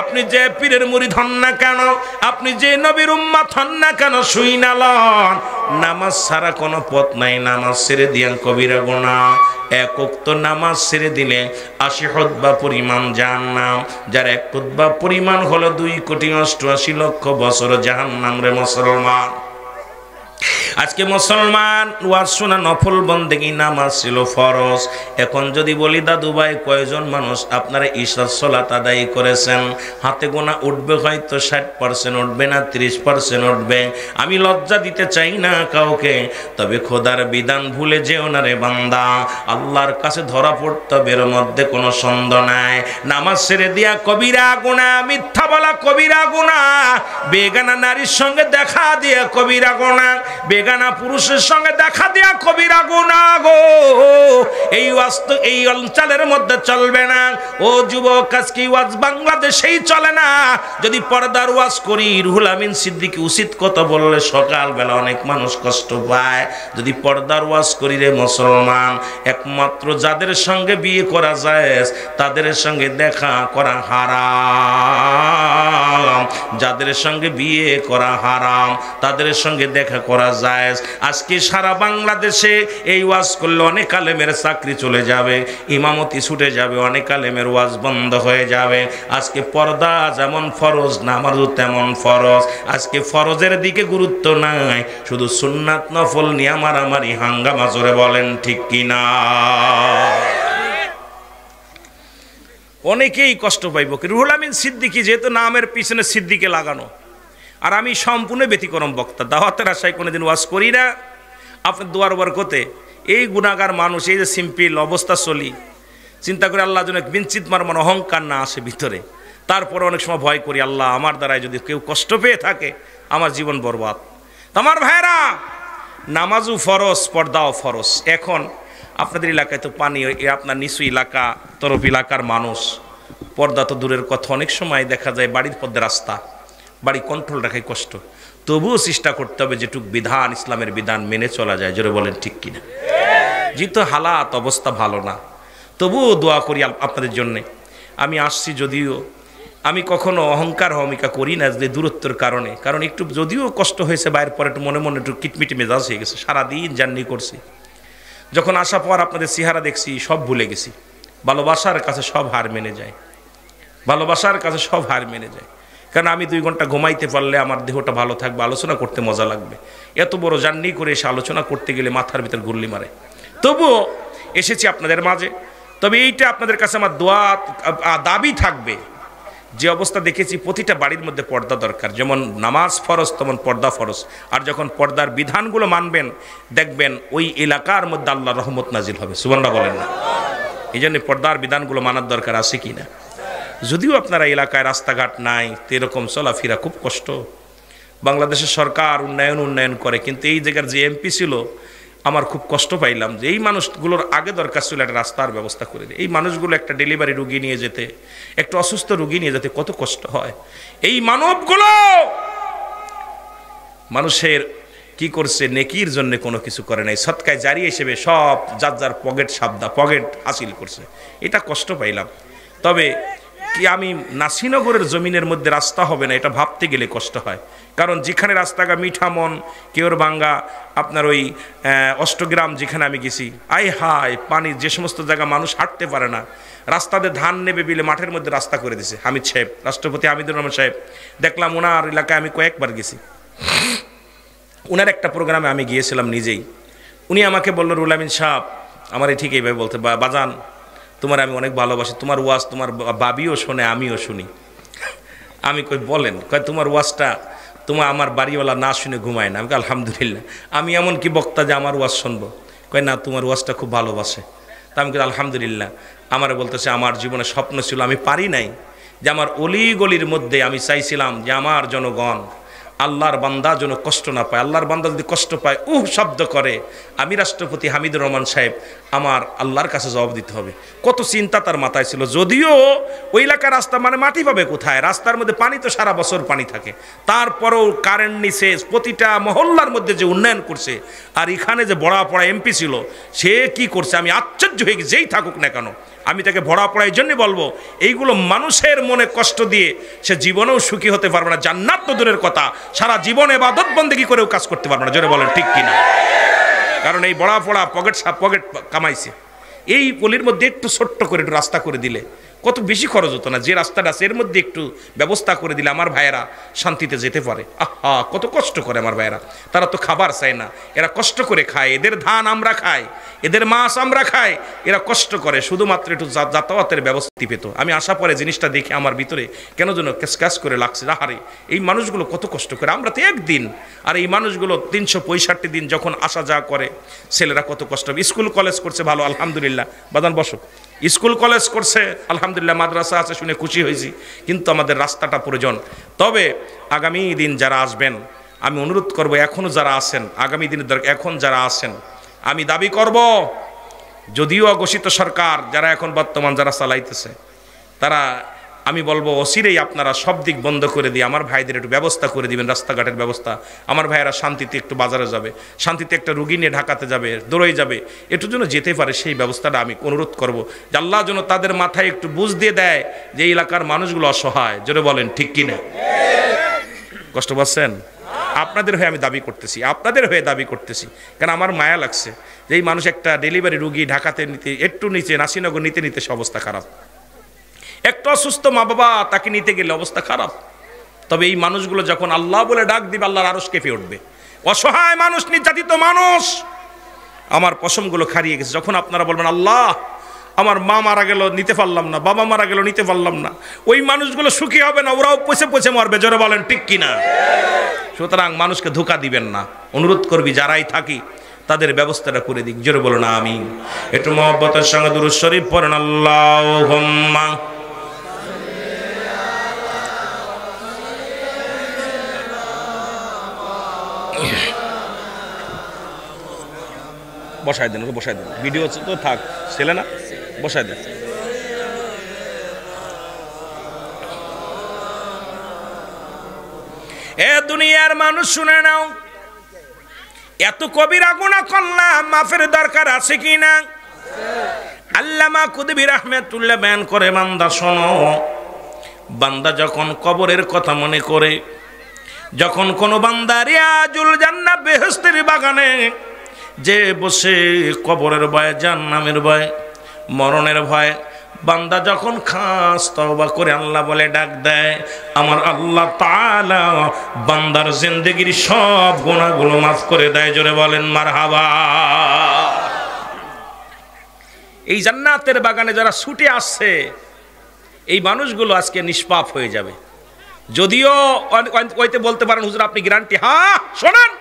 আপনি যে পীরের মুরিদ হন না কেন আপনি যে নবীর উম্মত হন না কেন শুই না লন নামাজ ছাড়া কোনো পথ নাই নামাজ ছেড়ে দিয়া কবিরা গুনাহ এক ওয়াক্ত নামাজ ছেড়ে দিলে 80 খুতবা পরিমাণ জাহান্নাম যার এক খুতবা পরিমাণ হলো 2,88,00,000 বছর জাহান্নাম রে মুসলমান আজকে মুসলমান ওয়াজ শোনা নফল বন্দেগী নামাজ ছিল ফরজ এখন যদি বলি দাদু ভাই কয়জন মানুষ আপনারা ইশার সালাত আদায় করেছেন হাতে গোনা উঠবে হয়তো 60% উঠবে না 30% উঠবে আমি লজ্জা দিতে চাই না কাউকে তবে খোদার বিধান ভুলে যেও না রে বান্দা আল্লাহর কাছে ধরা পড়তে বের মধ্যে কোনো সন্দেহ নাই নামাজ ছেড়ে দিয়া কবিরা গুনাহ মিথ্যা বলা কবিরা গুনাহ বেগানা নারীর সঙ্গে দেখা দিয়া কবিরা গুনাহ বেগানা পুরুষের সঙ্গে দেখা দেয়া কবিরা গুনাহ গো এই ওয়াজ তো এই অঞ্চলের মধ্যে চলবে না ও যুবক আজকে ওয়াজ বাংলাদেশেই চলে না যদি পর্দার ওয়াজ করি রুহুল আমিন সিদ্দিকী উচিত কথা বললে সকালবেলা অনেক মানুষ কষ্ট পায় যদি পর্দার ওয়াজ করি রে মুসলমান একমাত্র যাদের সঙ্গে বিয়ে করা যায় তাদের সঙ্গে দেখা করা হারাম যাদের সঙ্গে বিয়ে করা হারাম তাদের সঙ্গে দেখা করা যায় আজকে সারা বাংলাদেশে এই ওয়াজ করলে অনেক আলেমের চাকরি চলে যাবে ইমামতি ছুটে যাবে অনেক আলেমের ওয়াজ বন্ধ হয়ে যাবে আজকে পর্দা যেমন ফরজ নামাজও তেমন ফরজ আজকে ফরজের দিকে গুরুত্ব নাই শুধু সুন্নাত নফল নিয়ে মারামারি হাঙ্গামা জোরে বলেন ঠিক কিনা অনেকেই কষ্ট পাইব রুহুল আমিন সিদ্দিকী যেহেতু নামের পিছনে সিদ্দিকে লাগানো আর আমি সম্পূর্ণ ব্যতিক্রম বক্তা দাওয়াতের আশায় কোনোদিন ওয়াজ করি না আপনার দুয়ার বরকতে এই গুনাহগার মানুষ এই যে সিম্পল অবস্থা চলি চিন্তা করে আল্লাহ যেন বিঞ্চিত মারমান অহংকার না আসে ভিতরে তারপরে অনেক সময় ভয় করি আল্লাহ আমার দ্বারাই যদি কেউ কষ্ট পেয়ে থাকে আমার জীবন বরবাদ আমার ভাইরা নামাজও ফরজ পর্দাও ফরজ এখন আপনাদের এলাকায় তো পানি, আপনার নিচু এলাকা, তরফ এলাকার মানুষ, পর্দা তো দূরের কথা, অনেক সময় দেখা যায় বাড়ির পর্দা রাস্তা, বাড়ি কন্ট্রোল রাখাই কষ্ট। তবুও চেষ্টা করতে হবে যেটুক বিধান, ইসলামের বিধান মেনে চলা যায়। জোরে বলেন ঠিক কিনা? যেহেতু হালাত অবস্থা ভালো না, তবুও দোয়া করি আপনাদের জন্যে। আমি আসছি, যদিও আমি কখনো অহংকার হমিকা করি না যে দূরত্বের কারণে, কারণ একটু যদিও কষ্ট হয়েছে বাইরের পরে, একটু মনে মনে একটু কিটমিটি মেজাজ হয়ে গেছে। সারাদিন জার্নি করছি, যখন আসার পর আপনাদের চেহারা দেখছি সব ভুলে গেছি। ভালোবাসার কাছে সব হার মেনে যায়, ভালোবাসার কাছে সব হার মেনে যায়। কারণ আমি 2 ঘন্টা ঘুমাইতে পারলে আমার দেহটা ভালো থাকবে, আলোচনা করতে মজা লাগবে। এত বড় জার্নি করে এসে আলোচনা করতে গেলে মাথার ভিতর গুল্লি মারে। তবুও এসেছি আপনাদের মাঝে। তবে এইটা আপনাদের কাছে আমার দোয়া দাবি থাকবে, যে অবস্থা দেখেছি প্রতিটা বাড়ির মধ্যে পর্দা দরকার। যেমন নামাজ ফরজ, তেমন পর্দা ফরজ। আর যখন পর্দার বিধানগুলো মানবেন, দেখবেন ওই এলাকার মধ্যে আল্লাহর রহমত নাজিল হবে। সুবহানাল্লাহ বলেন না? এই জন্য পর্দার বিধানগুলো মানার দরকার আছে কি না? যদিও আপনারা এলাকায় রাস্তাঘাট নাই, তো এরকম চলাফেরা খুব কষ্ট। বাংলাদেশের সরকার উন্নয়ন করে, কিন্তু এই জায়গার যে এমপি ছিল, আমার খুব কষ্ট পাইলাম যে এই মানুষগুলোর আগে দরকার ছিল একটা রাস্তার ব্যবস্থা করে দিয়ে। এই মানুষগুলো একটা ডেলিভারি রুগী নিয়ে যেতে, একটু অসুস্থ রুগী নিয়ে যেতে কত কষ্ট হয়। এই মানবগুলো মানুষের কি করছে, নেকির জন্য কোনো কিছু করে নাই, সৎকায় জারি হিসেবে সব যার যার পকেট হাসিল করছে। এটা কষ্ট পাইলাম। তবে কি আমি নাসিনগরের জমিনের মধ্যে রাস্তা হবে না, এটা ভাবতে গেলে কষ্ট হয়। কারণ যেখানে রাস্তাঘাট মিঠামন, কেওরবাঙ্গা, আপনার ওই অষ্টগ্রাম যেখানে আমি গেছি, আয় হায় পানি, যে সমস্ত জায়গা মানুষ হাঁটতে পারে না, রাস্তাতে ধান নেবে বিলে মাঠের মধ্যে রাস্তা করে দিছে হামিদ সাহেব, রাষ্ট্রপতি হামিদুর রহমান সাহেব। দেখলাম ওনার এলাকায় আমি কয়েকবার গেছি। ওনার একটা প্রোগ্রামে আমি গিয়েছিলাম নিজেই। উনি আমাকে বলল, রুহুল আমিন সাহেব, আমার ঠিক এইভাবে বলতে, বাজান তোমার আমি অনেক ভালোবাসি, তোমার ওয়াজ তোমার বাবিও শোনে, আমিও শুনি। আমি কই বলেন? কয় তোমার ওয়াজটা আমার বাড়িওয়ালা না শুনে ঘুমায় না। আমি কই আলহামদুলিল্লাহ, আমি এমন কি বক্তা যে আমার ওয়াজ শুনবো? কয় না, তোমার ওয়াজটা খুব ভালোবাসে। তা আমি কই আলহামদুলিল্লাহ। আমার বলতেছে আমার জীবনে স্বপ্ন ছিল, আমি পারি নাই, যে আমার অলি গলির মধ্যে আমি চাইছিলাম যে আমার জনগণ, আল্লাহর বান্দা যেন কষ্ট না পায়। আল্লাহর বান্দা যদি কষ্ট পায়, শব্দ করে, আমি রাষ্ট্রপতি হামিদুর রহমান সাহেব আমার আল্লাহর কাছে জবাব দিতে হবে। কত চিন্তা তার মাথায় ছিল। যদিও ওই এলাকার রাস্তা মানে মাটি পাবে কোথায়, রাস্তার মধ্যে পানি তো সারা বছর পানি থাকে, তারপরেও কারেন্ট নিচে প্রতিটা মহল্লার মধ্যে যে উন্নয়ন করছে। আর এখানে যে বড়া পড়া এমপি ছিল, সে কি করছে আমি আশ্চর্য হয়ে গেছি। যেই থাকুক না কেন, আমি তাকে ভরা পড়া এই জন্যই বলবো, এইগুলো মানুষের মনে কষ্ট দিয়ে সে জীবনেও সুখী হতে পারবে না। জান্নাত তো দূরের কথা, সারা জীবনে ইবাদত বন্দেগী করেও কাজ করতে পারবে না। জোরে বলেন ঠিক কিনা? কারণ এই বড়া পড়া পকেট কামাইছে। এই পলির মধ্যে একটু ছোট্ট করে একটু রাস্তা করে দিলে কত বেশি খরচ হতো না। যে রাস্তাটা আছে এর মধ্যে একটু ব্যবস্থা করে দিলে আমার ভাইয়েরা শান্তিতে যেতে পারে। আহা, কত কষ্ট করে আমার ভাইয়েরা, তারা তো খাবার চায় না, এরা কষ্ট করে খায়। এদের ধান আমরা খাই, এদের মাছ আমরা খাই, এরা কষ্ট করে শুধুমাত্র একটু যাতায়াতের ব্যবস্থা পেত। আমি আসা পরে জিনিসটা দেখে আমার ভিতরে কেন যেন ক্যাশ করে লাগছে। আহারে, এই মানুষগুলো কত কষ্ট করে, আমরা তো একদিন। আর এই মানুষগুলো 365 দিন যখন আসা যাওয়া করে, ছেলেরা কত কষ্ট। স্কুল কলেজ করছে ভালো, আলহামদুলিল্লাহ। বাদান বসো, স্কুল কলেজ করছে আলহামদুলিল্লাহ, মাদ্রাসা আছে শুনে খুশি হয়েছি, কিন্তু আমাদের রাস্তাটা প্রয়োজন। তবে আগামী দিন যারা আসবেন, আমি অনুরোধ করব, এখনও যারা আছেন, আগামী দিনের এখন যারা আছেন, আমি দাবি করব, যদিও ঘোষিত সরকার যারা এখন বর্তমান যারা চালাইতেছে, তারা আমি বলবো অচিরেই আপনারা সব দিক বন্ধ করে দিয়ে আমার ভাইদের একটু ব্যবস্থা করে দিবেন, রাস্তাঘাটের ব্যবস্থা। আমার ভাইয়েরা শান্তিতে একটু বাজারে যাবে, শান্তিতে একটা রুগী নিয়ে ঢাকাতে যাবে, দৌড়ে যাবে, একটু যেন যেতে পারে, সেই ব্যবস্থাটা আমি অনুরোধ করব, যে আল্লাহ যেন তাদের মাথায় একটু বুঝ দিয়ে দেয় যে এই এলাকার মানুষগুলো অসহায়। জোরে বলেন ঠিক কিনা? কষ্ট পাচ্ছেন? আপনাদের হয়ে আমি দাবি করতেছি, আপনাদের হয়ে দাবি করতেছি, কারণ আমার মায়া লাগছে যে এই মানুষ একটা ডেলিভারি রুগী ঢাকাতে নিতে, একটু নিচে নাসিনগর নিতে সে অবস্থা খারাপ। একটা অসুস্থ মা বাবা তাকে নিতে গেলে অবস্থা খারাপ। তবে এই মানুষগুলো যখন আল্লাহ বলে ডাক দিবে, আল্লাহর আরশ কেঁপে উঠবে। অসহায় মানুষ, নির্যাতিত মানুষ, আমার পশমগুলো খারিয়ে গেছে। যখন আপনারা বলবেন আল্লাহ আমার মা মারা গেল নিতে পারলাম না, বাবা মারা গেল নিতে পারলাম না, ওই মানুষগুলো সুখী হবে না, ওরাও পচে মরবে। জোরে বলেন ঠিক কিনা? সুতরাং মানুষকে ধোঁকা দিবেন না, অনুরোধ করবি যারাই থাকি তাদের ব্যবস্থাটা করে দিক। জোরে বলুন আমিন। একটু মহব্বতের সঙ্গে দুরূদ শরীফ পড়েন, আল্লাহুম্মা বসায় দেন, বসায় দেন, ভিডিও তো থাক, ছেলে না, বসায় দেন। এ দুনিয়ার মানুষ শুনে নাও, এত কবিরা গুনাহ করলাম, মাফের দরকার আছে কি না? আল্লামা কুতুবী রাহমাতুল্লাহ বয়ান করে, বান্দা শোনো, বান্দা যখন কবরের কথা মনে করে, যখন কোনো বান্দা রিয়াজুল জান্নাহ বেহেশতের বাগানে যে বসে কবরের ভয়, জাহান্নামের ভয়, মরণের ভয়, বান্দা যখন খাস তওবা করে আল্লাহ বলে ডাক দেয়, আমার আল্লাহ তাআলা বান্দার জিন্দেগির সব গুনাহগুলো মাফ করে দেয়। জোরে বলেন মারহাবা। এই জান্নাতের বাগানে যারা ছুটে আসছে, এই মানুষগুলো আজকে নিষ্পাপ হয়ে যাবে। যদিও ওইতে বলতে পারেন হুজুর আপনি গ্যারান্টি, হ্যাঁ শোনেন,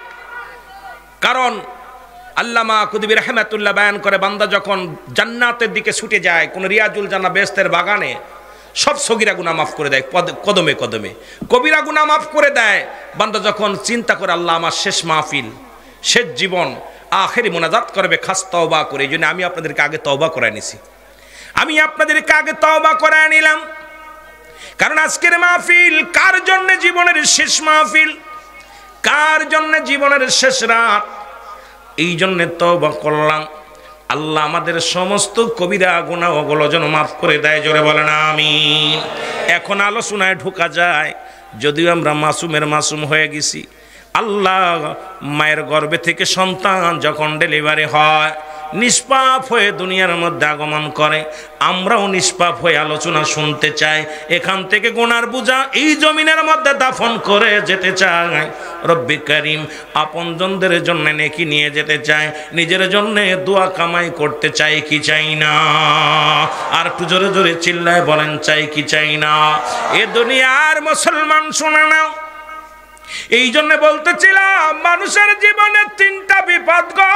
কারণ আল্লামা কুতুবী রাহমাতুল্লাহ বয়ান করে, বান্দা যখন জান্নাতের দিকে ছুটে যায়, কোন রিয়াজুল জান্নাহ বেহেশতের বাগানে, সব সগীরা গুনাহ মাফ করে দেয় কদমে কদমে, কবিরা গুনাহ মাফ করে দেয়। বান্দা যখন চিন্তা করে আল্লাহ আমার শেষ মাহফিল, শেষ জীবন, আখেরি মোনাজাত করবে খাস তওবা করে। এই জন্য আমি আপনাদেরকে আগে তওবা করায় নিছি, আমি আপনাদেরকে আগে তওবা করায় নিলাম। কারণ আজকের মাহফিল কার জন্য জীবনের শেষ মাহফিল, কার জন্য জীবনের শেষ রাত, এই জন্য তওবা করলাম। আল্লাহ আমাদের সমস্ত কবিরা গুনাহগুলো যেন মাফ করে দেয়। জোরে বলেন আমিন। এখন আলোচনায় ঢোকা যায়, যদিও আমরা মাসুমের মাসুম হয়ে গেছি। আল্লাহ মায়ের গর্ভে থেকে সন্তান যখন ডেলিভারি হয়, নিষ্পাপ হয়ে দুনিয়ার মধ্যে আগমন করে, আমরাও নিষ্পাপ হয়ে আলোচনা শুনতে চাই। এখান থেকে গুনার বোঝা এই জমিনের মধ্যে দাফন করে যেতে চাই। রব্বি করিম আপনজনদের জন্য নেকি নিয়ে যেতে চাই, নিজের জন্য দোয়া কামাই করতে চাই কি চাই না? আর একটু জোরে জোরে চিল্লায় বলেন, চাই কি চাই না? এ দুনিয়ার মুসলমান শুনে নাও, এই জন্য বলতেছিলাম মানুষের জীবনে তিনটা বিপদ গো।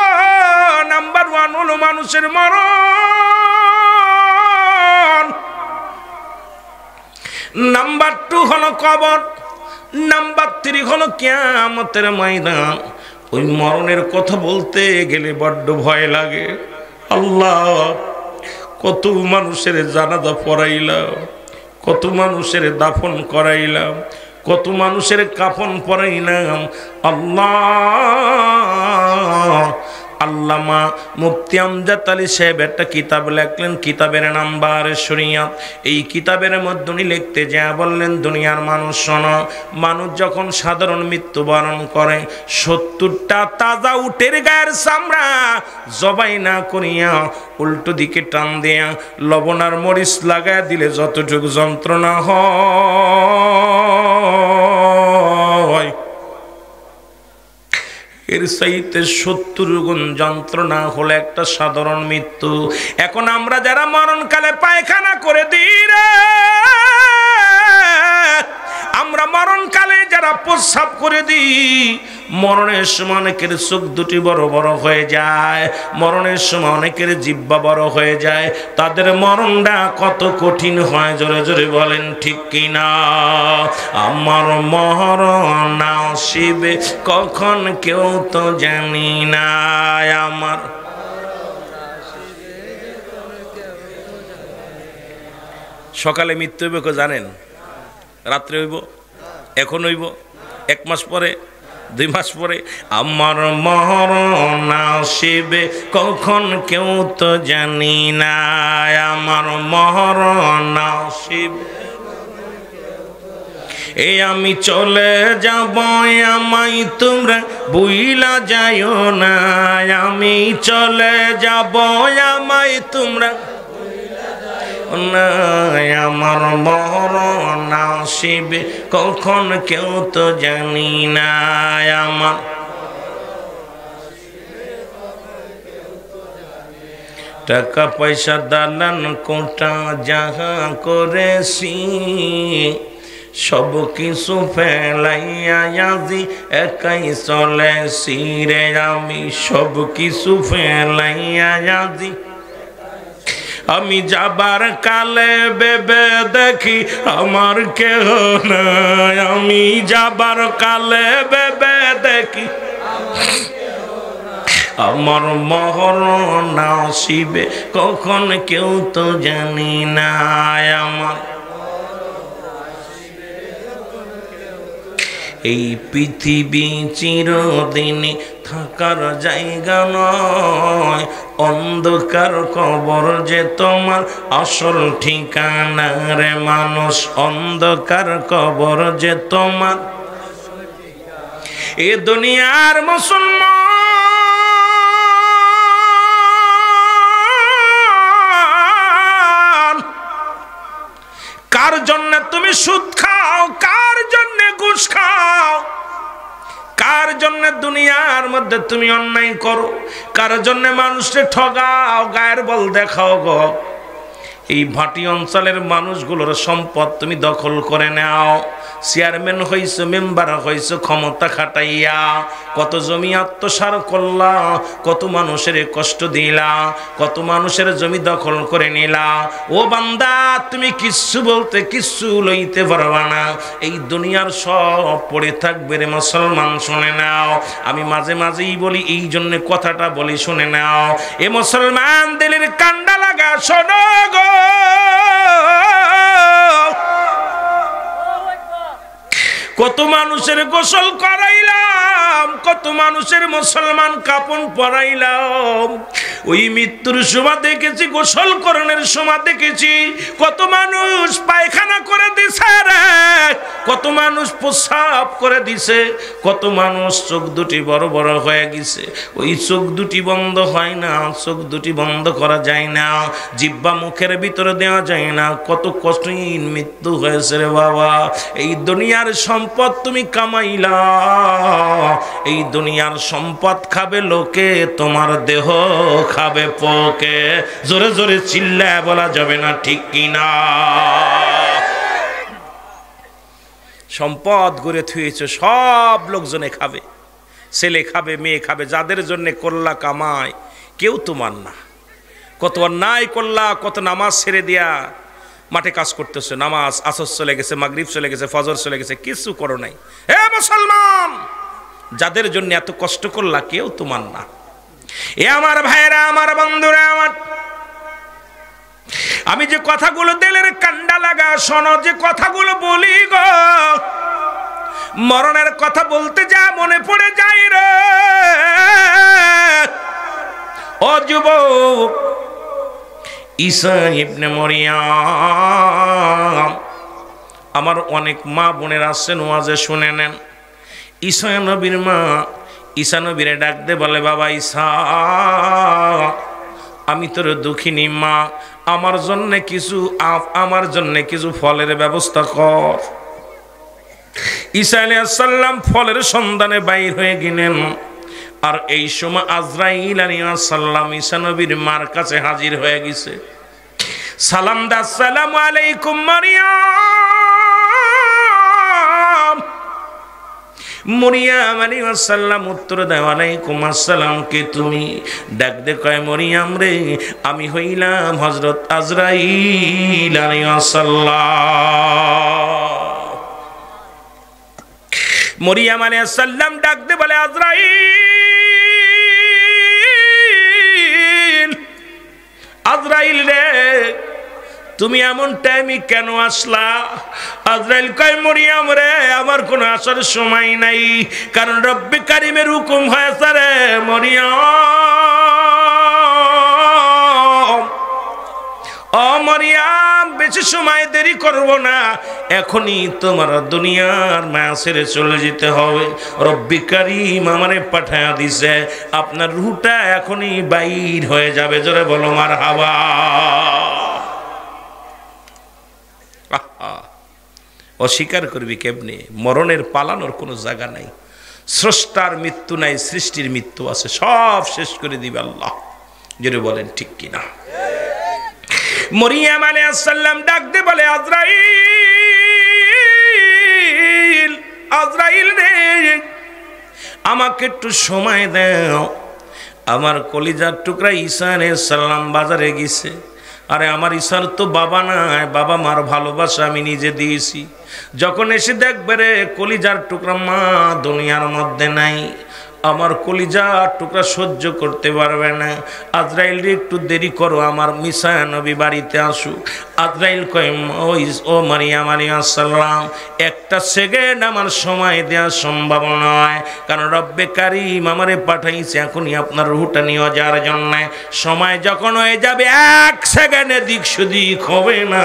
নাম্বার 1 হলো মানুষের মরণ, নাম্বার 2 হলো কবর, নাম্বার 3 হলো কিয়ামতের ময়দান। ওই মরণের কথা বলতে গেলে বড্ড ভয় লাগে। আল্লাহ কত মানুষের জানাজা পড়াইলাম, কত মানুষের দাফন করাইলাম, কত মানুষের কাফন পরাইলাম। আল্লাহ আল্লামা মুফতি আমজাদ আলী সাহেব একটা কিতাব লেখলেন, কিতাবের নাম বারে শরিয়াত। এই কিতাবের মধ্যে উনি লিখতে যা বললেন, দুনিয়ার মানুষ শোনো, মানুষ যখন সাধারণ মৃত্যুবরণ করে, 70টা তাজা উটের গায়ের চামড়া জবাই না করিয়া উল্টো দিকে টান দিয়া লবণ আর মরিচ লাগায় দিলে যতটুকু যন্ত্রণা হয়, এর চাইতে 70 গুণ যন্ত্রণা হলো একটা সাধারণ মৃত্যু। এখন আমরা যারা মরণকালে পায়খানা করে দিই রে, আমরা মরণকালে যারা প্রস্রাব করে দিই, মরণের সময় অনেকের চোখ দুটি বড় বড় হয়ে যায়, মরণের সময় অনেকের জিহ্বা বড় হয়ে যায়, তাদের মরণটা কত কঠিন হয়। জোরে জোরে বলেন ঠিক কিনা? আমার মরণ আসিবে কখন কেউ তো জানি না, আমার সকালে মৃত্যু হইব কেউ জানেন? রাত্রে হইব, এখন হইব, 1 মাস পরে, 2 মাস পরে। আমার মরণ আসিবে কখন কেউ তো জানি না, আমার মরণ আসিবে। এই আমি চলে যাব, আমায় তোমরা ভুইলা যাইও না, আমি চলে যাব, আমায় তোমরা না, আমার মরণ আসিবে কখন কেউ তো জানি না, আমার টাকা পয়সা দালান কোটা যাহা করেছি, সব কিছু ফেলাইয়া আজি একাই চলেছি রে, আমি সব কিছু ফেলাইয়া আজি। আমি যাবার কালে বেবে দেখি আমার কেহ নাই, আমি যাবার কালে বেবে দেখি আমার মরণ আসিবে কখন কেউ তো জানি না। আমার এই পৃথিবী চিরদিনই থাকার জায়গা নয়, অন্ধকার কবর যে তোমার আসল ঠিকানা রে মানুষ, অন্ধকার কবর যে তোমার। এ দুনিয়ার মুসলমান, কার জন্য তুমি সুদ খাও, কার জন্য ঘুষ খাও, কার জন্য দুনিয়ার মধ্যে তুমি অন্যায় করো, কার জন্য মানুষকে ঠগাও, গায়ের বল দেখাও গো। এই ভাটি অঞ্চলের মানুষগুলোর সম্পদ তুমি দখল করে নাও। চেয়ারম্যান হইছো, মেম্বার হইছো, ক্ষমতা খাটাইয়া কত জমি আত্মসাৎ করলা, কত মানুষের কষ্ট দিলা, কত মানুষের জমি দখল করে নিলা। ও বান্দা, তুমি কিচ্ছু বলতে কিচ্ছু লইতে পারবা না। এই দুনিয়ার সব পড়ে থাকবে রে মুসলমান, শুনে নাও। আমি মাঝে মাঝেই বলি, এই জন্য কথাটা বলি, শুনে নাও। এ মুসলমান দিলের কান্ডা লাগা, শোনো গো। কত মানুষের গোসল করাইলাম, কত মানুষের মুসলমান কাপন পরাইলাম। ওই মৃত্যুর সময় দেখেছি, গোসল করণের সময় দেখেছি কত মানুষ পায়খানা করে দিছে রে, কত মানুষ প্রস্রাব করে দিছে, কত মানুষ চোখ দুটি বড় বড় হয়ে গেছে। ওই চোখ দুটি বন্ধ হয় না, চোখ দুটি বন্ধ করা যায় না, জিহ্বা মুখের ভিতরে দেওয়া যায় না, কত কষ্টহীন মৃত্যু হয়েছে রে বাবা। এই দুনিয়ার সম্পদ তুমি কামাইলা, এই দুনিয়ার সম্পদ খাবে লোকে, তোমার দেহ খাবে পোকে। জোরে জোরে চিল্লায় বলা যাবে না, ঠিক কিনা? সম্পদ গড়ে থুয়েছে, সব লোকজনে খাবে, ছেলে খাবে, মেয়ে খাবে, যাদের জন্য করলা কামাই, কেউ তোমার না। কত অন্যায় করলা, কত নামাজ ছেড়ে দিয়া মাঠে কাজ করতেছে, নামাজ আসর চলে গেছে, মাগরিব চলে গেছে, ফজর চলে গেছে, কিছু করো নাই। হে মুসলমান, যাদের জন্য এত কষ্ট করলা, কেউ তোমার না। এ আমার ভাইরা, আমার বন্ধুরা, আমার আমি যে কথাগুলো দিলের কান্ডা লাগা, শোনো, যে কথাগুলো বলি গো, মরণের কথা বলতে যা মনে পড়ে যায় রে। ও যুবক, ঈসা ইবনে মরিয়ম, আমার অনেক মা বোনের আসছেন, ওয়াজে শুনে নেন। ঈসা নবীর মা ঈসা নবীরে ডাক দে, বলে, বাবা ঈসা, আমি তোর দুঃখিনী মা, আমার জন্য কিছু ফলের ব্যবস্থা কর। ঈসা আলাইহিস সালাম ফলের সন্ধানে বাইর হয়ে গেলেন। আর এই সময় আজরাইল আলাইহিস সালাম ঈসা নবীর মার কাছে হাজির হয়ে গেছে। সালাম দা, আসসালামু আলাইকুম মরিয়ম। মরিয়ম আলাইহিস সালাম উত্তর দেয়, ওয়ালাইকুম আসসালাম, কে তুমি? ডাক দে কয়, মরিয়ম রে, আমি হইলাম হযরত আজরাইল আলাইহিস সালাম। মরিয়ম আলাইহিস সালাম ডাক দে বলে, আজরাইল, আজরাইল রে, তুমি এমন টাইমে কেন আসলা? আজরাইল কয়, মরিয়ম রে, আমার কোনো আসার সময় নাই, কারণ রব্বে কারিমের হুকুম হয়েছে রে মরিয়ম। ও মরিয়ম, বেশি সময় দেরি করব না, এখনই তোমার দুনিয়ার মায়া ছেড়ে চলে যেতে হবে। রব্বে কারিম আমারে পাঠায়া দিছে, আপনার রুহটা এখনই বাইর হয়ে যাবে। জোরে বলো মারহাবা। অস্বীকার করবি কেমনে? মরণের পালানোর কোনো জায়গা নাই। স্রষ্টার মৃত্যু নাই, সৃষ্টির মৃত্যু আছে, সব শেষ করে দিবে আল্লাহ। জোরে বলেন ঠিক কিনা? মরিয়ম আলাইহিস সালাম ডাক দে বলে, আজরাইল, আজরাইল রে, আমাকে একটু সময় দাও। আমার কলিজার টুকরা ঈসা আলাইহিস সালাম বাজারে গেছে। আরে আমার ঈসার তো বাবা নাই, বাবা মার ভালোবাসা আমি নিজে দিয়েছি। যখন এসে দেখবে রে কলিজার টুকরা মা দুনিয়ার মধ্যে নাই, আমার কলিজা টুকরা সহ্য করতে পারবে না, আজরাইল রে একটু দেরি করো, আমার মিসা নবী বাড়িতে আসুক। আজরাইল কয় ও মারিয়াম আলাইহিস সালাম, একটা সেকেন্ড আমার সময় দেওয়া সম্ভব নয়, কারণ রব্বে কারীম আমারে পাঠাইছে এখনই আপনার রূহটা নিয়ে যাওয়ার জন্য। সময় যখন হয়ে যাবে এক সেকেন্ডে দিক সুদিক হবে না,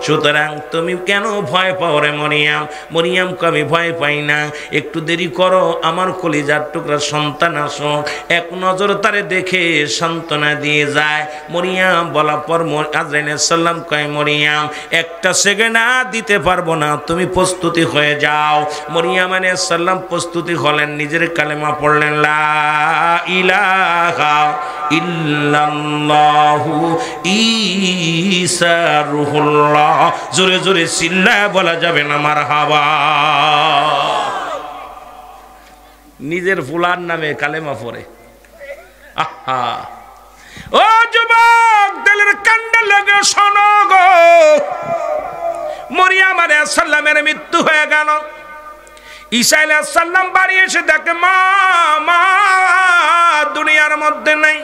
সুতরাং তুমি কেন ভয় পাও রে মরিয়াম? মরিয়াম আমি ভয় পাই না, একটু দেরি করো, আমার কলিজার টুকরা সন্তান আসো, এক নজর তারে দেখে সান্ত্বনা দিয়ে যায়। মরিয়াম বলার পর আজরাইল সাল্লাম কয় মরিয়াম একটা সেকেন্ড দিতে পারবো না, তুমি প্রস্তুতি হয়ে যাও। মরিয়াম আলাইহিস সালাম প্রস্তুতি হলেন, নিজের কালেমা পড়লেন, লা ইলাহা ইল্লাল্লাহু ঈসা রূহুল্লাহ। জোরে জোরে চিল্লায় বলা যাবে না মারহাবা। নিজের ফুলার নামে কালেমা পড়ে। আহা ও যুবক, দিলের কান্ডা লাগে শোনো গো, মরিয়াম আলাইহিস সালামের মৃত্যু হয়ে গেল। ঈসা আলাইহিস সালাম বাড়ি এসে দেখে মা দুনিয়ার মধ্যে নাই,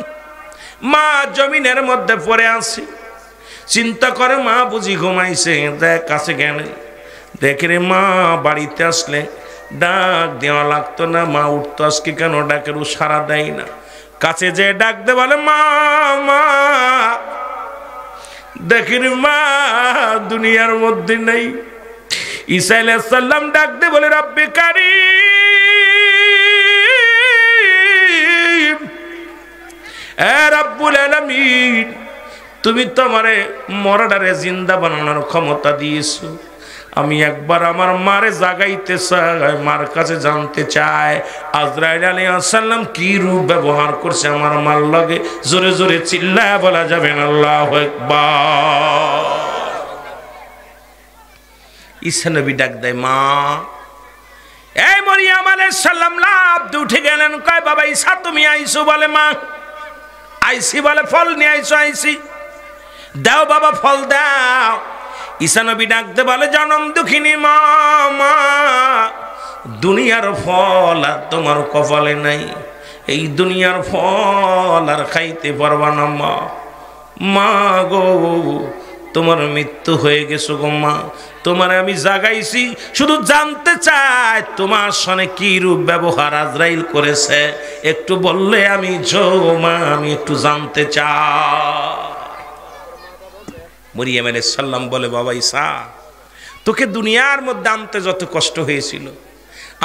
মা জমিনের মধ্যে পড়ে আছে। চিন্তা করে মা বুঝি ঘুমাইছে, দেখ কাছে গেলে দেখে রে মা বাড়িতে আসলে ডাক দেওয়া লাগতো না, মা উঠতো, আজকে কেন ডাকের সাড়া দেয় না। কাছে যে ডাক দে বলে মা মা, দেখেন মা দুনিয়ার মধ্যে নেই। ঈসা আলাইহিস সালাম ডাক দে বলে রব্বে কারীম, এ রব্বুল আলামিন, তুমি তো আমারে মরাডারে জিন্দা বানানোর ক্ষমতা দিয়েছো, আমি একবার আমার মারে জাগাইতে চাই, মার কাছে জানতে চাই আজরাইল আলাইহিস সালাম কি রূপ ব্যবহার করছে আমার মার লগে। জোরে জোরে চিল্লায় বলা যাবে না আল্লাহু আকবার। ঈসা নবী ডাক দেয় মা। এই মরিয়াম আলাইহিস সালাম লাফ দিয়ে উঠে গেলেন, কয় বাবা ঈসা তুমি আইছো? বলে মা আইছি। বলে ফল নিয়ে আইছো? আইছি। দাও বাবা ফল দাও। ঈসা নবী ডাকতে বলে জনম দুঃখিনী মা, মা দুনিয়ার ফল আর তোমার কপালে নাই, এই দুনিয়ার ফল আর খাইতে পারবা না মা। মা গো তোমার মৃত্যু হয়ে গেছো গো মা, তোমার আমি জাগাইছি, শুধু জানতে চাই তোমার সনে কি রূপ ব্যবহার আজরাইল করেছে, একটু বললে আমি মা আমি একটু জানতে চাই। মরিয়াম আলাইহিস সালাম বলে বাবা ঈসা, তোকে দুনিয়ার মধ্যে আনতে যত কষ্ট হয়েছিল,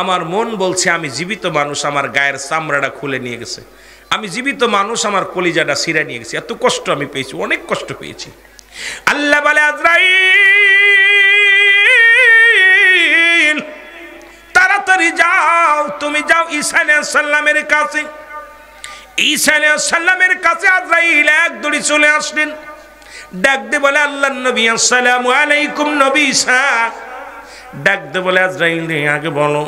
আমার মন বলছে আমি জীবিত মানুষ, আমার গায়ের চামড়াটা খুলে নিয়ে গেছে, আমি জীবিত মানুষ, আমার কলিজাটা ছিঁড়ে নিয়ে গেছে, এত কষ্ট আমি পেয়েছি, অনেক কষ্ট পেয়েছি। আল্লাহ বলে আজরাইল তাড়াতাড়ি যাও, তুমি যাও ঈসা আলাইহিস সালামের কাছে। ঈসা আলাইহিস সালামের কাছে আজরাইল এক দৌড়ে চলে আসলেন, ডাক দে বলে আল্লাহর নবী আসসালামু আলাইকুম নবী ঈসা। ডাক দে বলে আজরাইল আগে বলো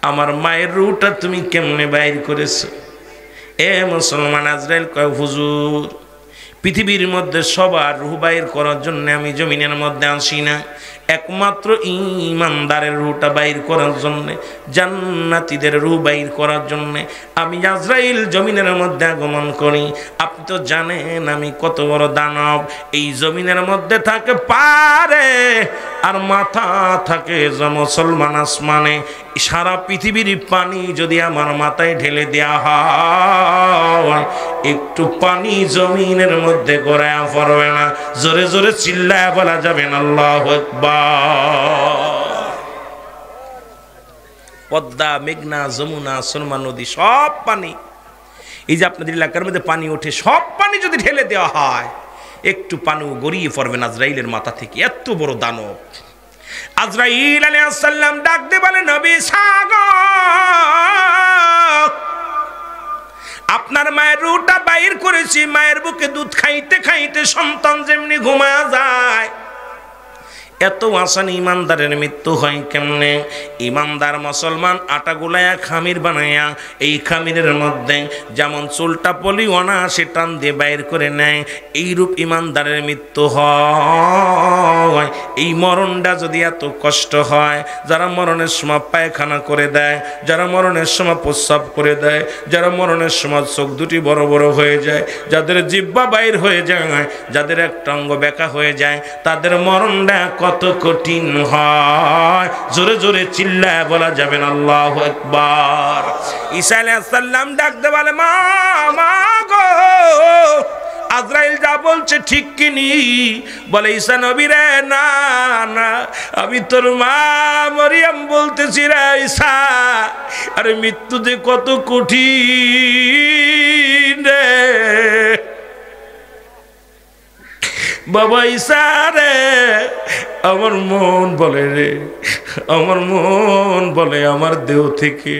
আমার মায়ের রূহটা তুমি কেমনে বাইর করেছো? এ মুসলমান, আজরাইল কয় হুজুর পৃথিবীর মধ্যে সবার রূহ বাইর করার জন্য আমি জমিনের মধ্যে আসি না, একমাত্র ঈমানদারের রূহটা বাইর করার জন্য, জান্নাতীদের রূহ বাইর করার জন্য আমি আজরাইল জমিনের মধ্যে আগমন করি। আপনি তো জানেন আমি কত বড় দানব, এই জমিনের মধ্যে থাকে পারে আর মাথা থাকে মুসলমান আসমানে। সারা পৃথিবীর পানি যদি আমার মাথায় ঢেলে দেয়া হয়, একটু পানি জমিনের মধ্যে গড়ায়া পড়বে না। জোরে জোরে চিল্লায়া বলা যাবে না আল্লাহু আকবার। পদ্মা, মেঘনা, যমুনা, সুরমা নদী সব পানি, এই যে আপনাদের এলাকার মধ্যে পানি ওঠে, সব পানি যদি ঢেলে দেওয়া হয় একটু পানি গড়িয়ে পড়বে না আজরাইলের মাথা থেকে, এত বড় দানব। আজরাইল আলাইহিস সালাম ডাক দিয়ে বলে নবী সাগর, আপনার মায়ের রূহটা বাইর করেছি, মায়ের বুকে দুধ খাইতে খাইতে সন্তান যেমনি ঘুমায়া যায় এত আসান ইমানদারের মৃত্যু হয় কেমনে? ইমানদার মুসলমান আটা গুলায়া খামির বানায়া এই খামিরের মধ্যে যেমন চুলটা পলি অনায়াসে টান দিয়ে বাইর করে নেয়, এইরূপ ইমানদারের মৃত্যু হয়। এই মরণটা যদি এত কষ্ট হয়, যারা মরণের সময় পায়খানা করে দেয়, যারা মরণের সময় প্রস্রাব করে দেয়, যারা মরণের সময় চোখ দুটি বড় বড় হয়ে যায়, যাদের জিহ্বা বাইর হয়ে যায়, যাদের একটা অঙ্গ বেঁকা হয়ে যায়, তাদের মরণটা কত কঠিন হয়। জোরে জোরে চিল্লায় বলা যাবে না আল্লাহু আকবার। ঈসা আলাইহিস সালাম ডাকতে বলে, মা মা গো, আজরাইল যা বলছে ঠিক কিনি? বলে, ঈসা নবী রে, না না, আমি তোর মা মরিয়ম বলতেছি রে ঈসা। আরে মৃত্যু যে কত কঠিন রে বাবা ঈসা রে। আমার মন বলে রে, আমার মন বলে আমার দেহ থেকে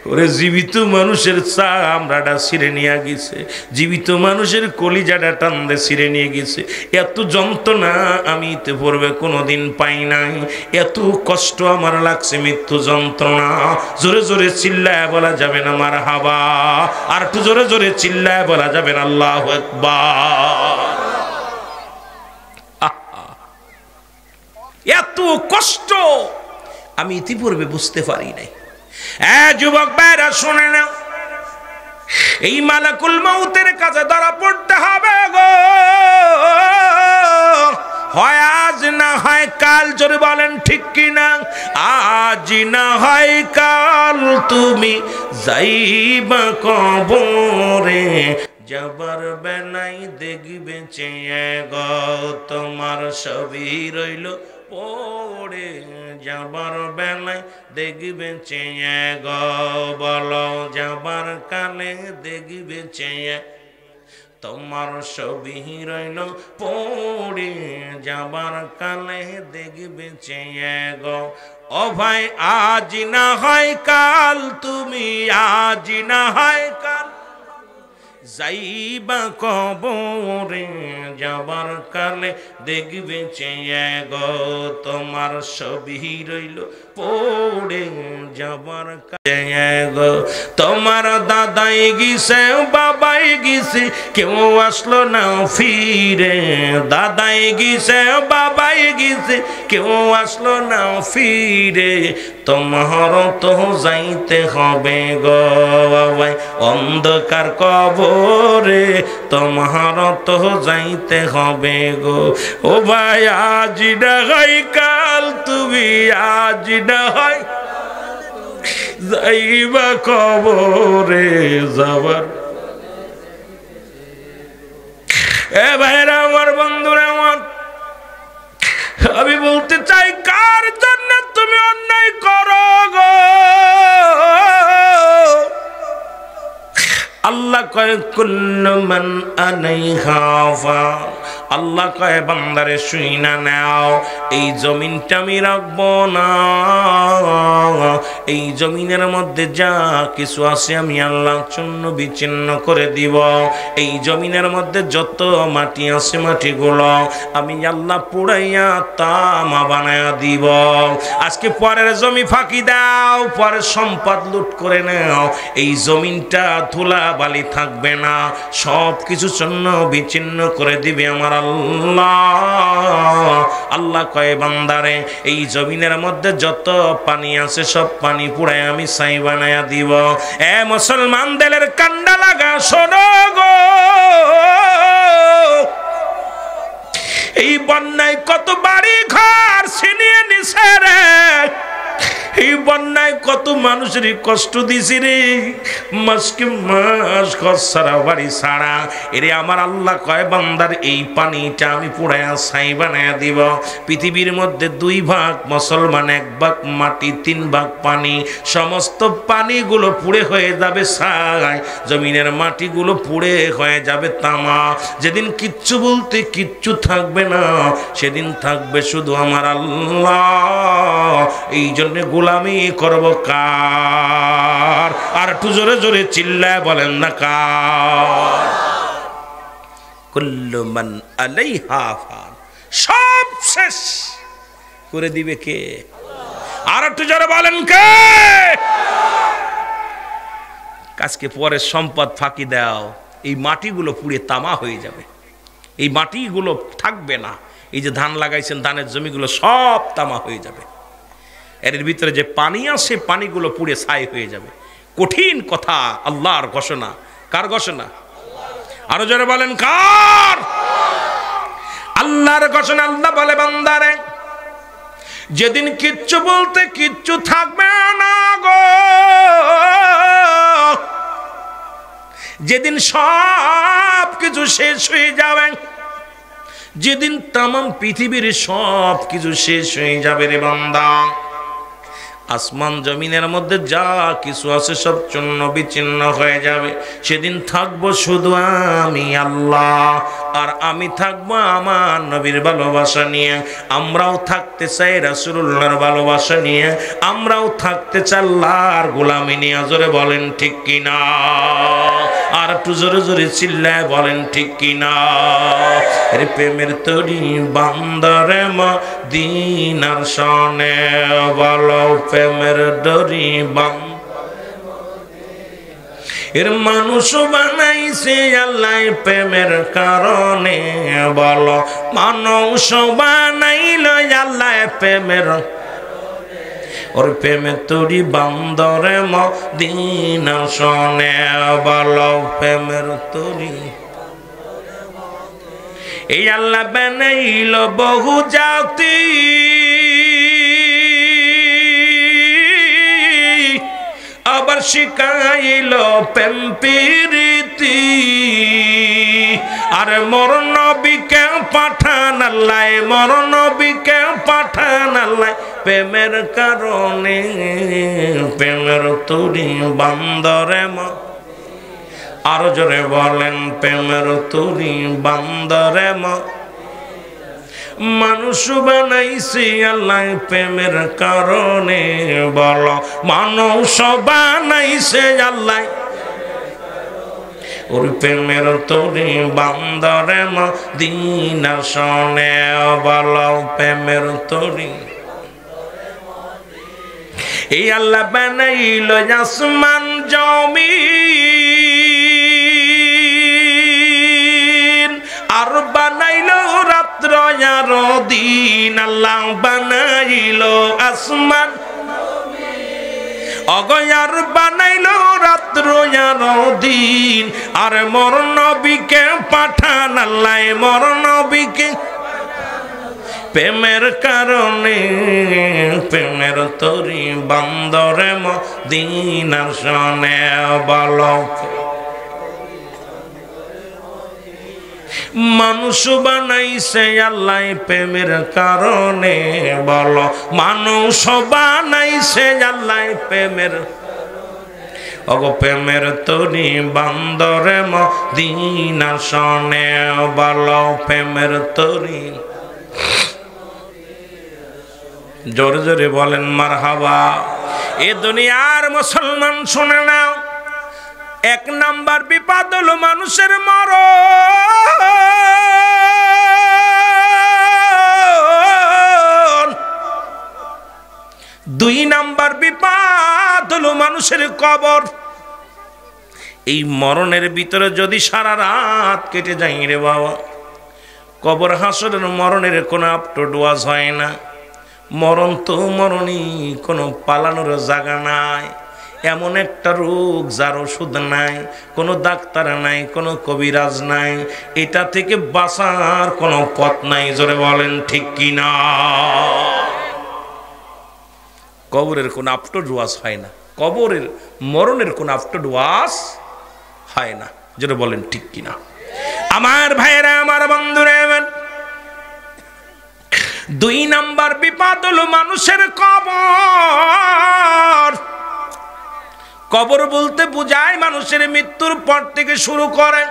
ওরে জীবিত মানুষের চামড়াটা ছিঁড়ে নিয়ে গেছে, জীবিত মানুষের কলিজাটা টান্দে ছিঁড়ে নিয়ে গেছে। এত যন্ত্রণা আমি ইতে পূর্বে কোনোদিন পাই নাই, এত কষ্ট আমার লাগছে মৃত্যু যন্ত্রণা। জোরে জোরে চিল্লায় বলা যাবে না মারহাবা, আর একটু জোরে জোরে চিল্লায় বলা যাবে না আল্লাহু আকবার। এত কষ্ট আমি ইতিপূর্বে বুঝতে পারি নাই। যুবক ভাইরা শুনে নাও, এই মালাকুল মউতের কাছে ধরা পড়তে হবে গো, হয় আজ না হয় কাল। জোরে বলেন ঠিক কিনা? আজ না হয় কাল তুমি যাইবা কবরে, যাবার বেলায় দেখবে চেয়ে গো তোমার ছবি রইল পড়ে, যাবার বেলায় দেখবে চেয়ে গো, বলো যাবার কালে দেখবে চেয়ে তোমার ছবি রইল পড়ে, যাবার কালে দেখবে চেয়ে গো। ও ভাই আজ না হয় কাল তুমি, আজ না হয় কাল যাইবা কবরে, যাবার কালে দেখবে চেয়ে গো তোমার ছবি রইল পড়ে, যাবার কালে গো। তোমার দাদাই গিয়েছে বাবাই গিয়েছে, কেউ আসলো না ফিরে, দাদাই গিয়েছে বাবাই গিয়েছে, কেউ আসলো না ফিরে, তোমার তো যাইতে হবে গো ভাই অন্ধকার কবরে, তোমার তো যাইতে হবে গো। ও ভাই আজ না হয় কাল তুমি, আজ না হয় যাইবা কবরে, যাবার। এ ভাইরা আমার, বন্ধুরা আমার, আমি বলতে চাই, কার জন্য তুমি অন্যায় করো গো? আল্লাহ কয় কুল্লু মান আলাইহা ফান, আল্লাহ কয় বান্দারে শুই না নাও, এই জমিনটা আমি রাখবো না, এই জমিনের মধ্যে যা কিছু আছে আমি আল্লাহ চূর্ণ বিচ্ছিন্ন করে দিব। এই জমিনের মধ্যে যত মাটি আছে মাটিগুলো আমি আল্লাহ পুড়াইয়া তামা বানায়া দিব। আজকে পরের জমি ফাঁকি দাও, পরের সম্পদ লুট করে নাও, এই জমিনটা ধুলা বালি থাকবে না, সব কিছু চূর্ণ বিচ্ছিন্ন করে দিবে আমার আল্লাহ। আল্লাহ কয় বান্দারে এই জমিনের মধ্যে যত পানি আছে সব পানি পুড়ায় আমি ছাই বানায়া দিব। এ মুসলমান দিলের কান্ডা লাগা শোনো গো, এই বন্যায় কত বাড়ি ঘর ছিনিয়ে নিছে রে, এই বন্যায় কত মানুষের কষ্ট দিছি রে, মাসকে মাস ঘর ছাড়া বাড়ি ছাড়া। এরে আমার আল্লাহ কয় বান্দার এই পানিটা আমি পুড়ায়া ছাই বানায়া দিব। পৃথিবীর মধ্যে 2 ভাগ মুসলমান, 1 ভাগ মাটি, 3 ভাগ পানি, সমস্ত পানিগুলো পুড়ে হয়ে যাবে ছাই, জমিনের মাটিগুলো পুড়ে হয়ে যাবে তামা। যেদিন কিচ্ছু বলতে কিচ্ছু থাকবে না, সেদিন থাকবে শুধু আমার আল্লাহ। এই জন্য গোলামি করব কার? আর একটু জোরে জোরে চিল্লায় বলেন না কার? কুল্লু মান আলাইহা ফান, সব শেষ, করে দিবে কে? আর একটু জোরে বলেন কে? আজকে পরে সম্পদ ফাঁকি দাও, এই মাটিগুলো পুড়ে তামা হয়ে যাবে, এই মাটিগুলো থাকবে না। এই যে ধান লাগাইছেন, ধানের জমিগুলো সব তামা হয়ে যাবে। এর ভিতরে যে পানি আছে, পানিগুলো পুড়ে ছাই হয়ে যাবে। কঠিন কথা, আল্লাহর ঘোষণা। কার ঘোষণা? আরো জোরে বলেন কার? আল্লাহর ঘোষণা। আল্লাহ বলে, বান্দারে, যেদিন কিচ্ছু বলতে কিচ্ছু থাকবে না গো, যেদিন সব কিছু শেষ হয়ে যাবে, যেদিন তামাম পৃথিবীর সব কিছু শেষ হয়ে যাবে রে বান্দা, আসমান জমিনের মধ্যে যা কিছু আছে সব চূর্ণ বিচ্ছিন্ন হয়ে যাবে। সেদিন থাকবো শুধু আমি আল্লাহ, আর আমি থাকবো আমার নবীর ভালোবাসা নিয়ে। আমরাও থাকতে চাই রাসূলুল্লাহর ভালোবাসা নিয়ে, আমরাও থাকতে চাই আল্লাহর গোলামি নিয়ে। জোরে বলেন ঠিক কিনা? আর একটু জোরে জোরে চিল্লায় বলেন ঠিক কিনা? রে প্রেমের তরি বান্দারে মদিনার শানে বলো, প্রেমের ডরি এর মানুষ বানাইছে আল্লাহ প্রেমের কারণে বলো, মানুষ বানাইল আল্লাহ প্রেমের। ওর প্রেমের তরি বান্দরে মদিনার শানে বলো, প্রেমের তরি। এই আল্লাহ বানাইল বহু জাতি, আবার শিখাইল প্রেম প্রীতি। আর মোর নবীকে পাঠান আল্লাহ, মোর নবীকে পাঠান আল্লাহ প্রেমের কারণে। প্রেমের তরি বান্দরে আরো জোরে বলেন, প্রেমের তরি বান্দরে মানুষ বানাইছে আল্লাহ প্রেমের কারণে বলো, মানুষ বানাইছে আল্লাহ ওর প্রেমের তরি বান্দরে মদিনার শানে বলো, প্রেমের তরি। এই আল্লাহ বানাইল আসমান জমিন, আর বানাইল রাত্র আর দিন। আল্লাহ বানাইল আসমান অগয়ার, বানাইল রাত্র আর দিন। আর মোর নবীকে পাঠান আল্লাহ, মোর নবীকে প্রেমের কারণে। প্রেমের তরি বান্দরে মদিনার শানে বলো, মানুষ বানাইছে আল্লাহ প্রেমের কারণে বলো, মানুষ বানাইছে আল্লাহ প্রেমের। ওগো প্রেমের তরি বান্দরে মদিনার শানে বলো, প্রেমের তরি। জোরে জোরে বলেন মারহাবা। এ দুনিয়ার মুসলমান শুনে নাও, এক নাম্বার বিপদ হলো মানুষের মরণ। দুই নাম্বার বিপদ হলো মানুষের কবর। এই মরণের ভিতরে যদি সারা রাত কেটে যায় রে বাবা, কবর হাসরের মরণের কোনো আপটো ডোয়াজ হয় না। মরণ তো মরণই, কোনো পালানোর জায়গা নাই। এমন একটা রোগ যার ওষুধ নাই, কোনো ডাক্তার নাই, কোনো কবিরাজ নাই। এটা থেকে বাঁচার কোনো পথ নাই। জোরে বলেন ঠিক কিনা? কবরের কোনো আপটো ডোয়াজ হয় না, কবরের মরণের কোনো আপটো ডোয়াজ হয় না। জোরে বলেন ঠিক কিনা? আমার ভাইয়েরা, আমার বন্ধুরা, দুই নাম্বার বিপদ হলো মানুষের কবর। কবর বলতে বুঝায় মানুষের মৃত্যুর পর থেকে শুরু করে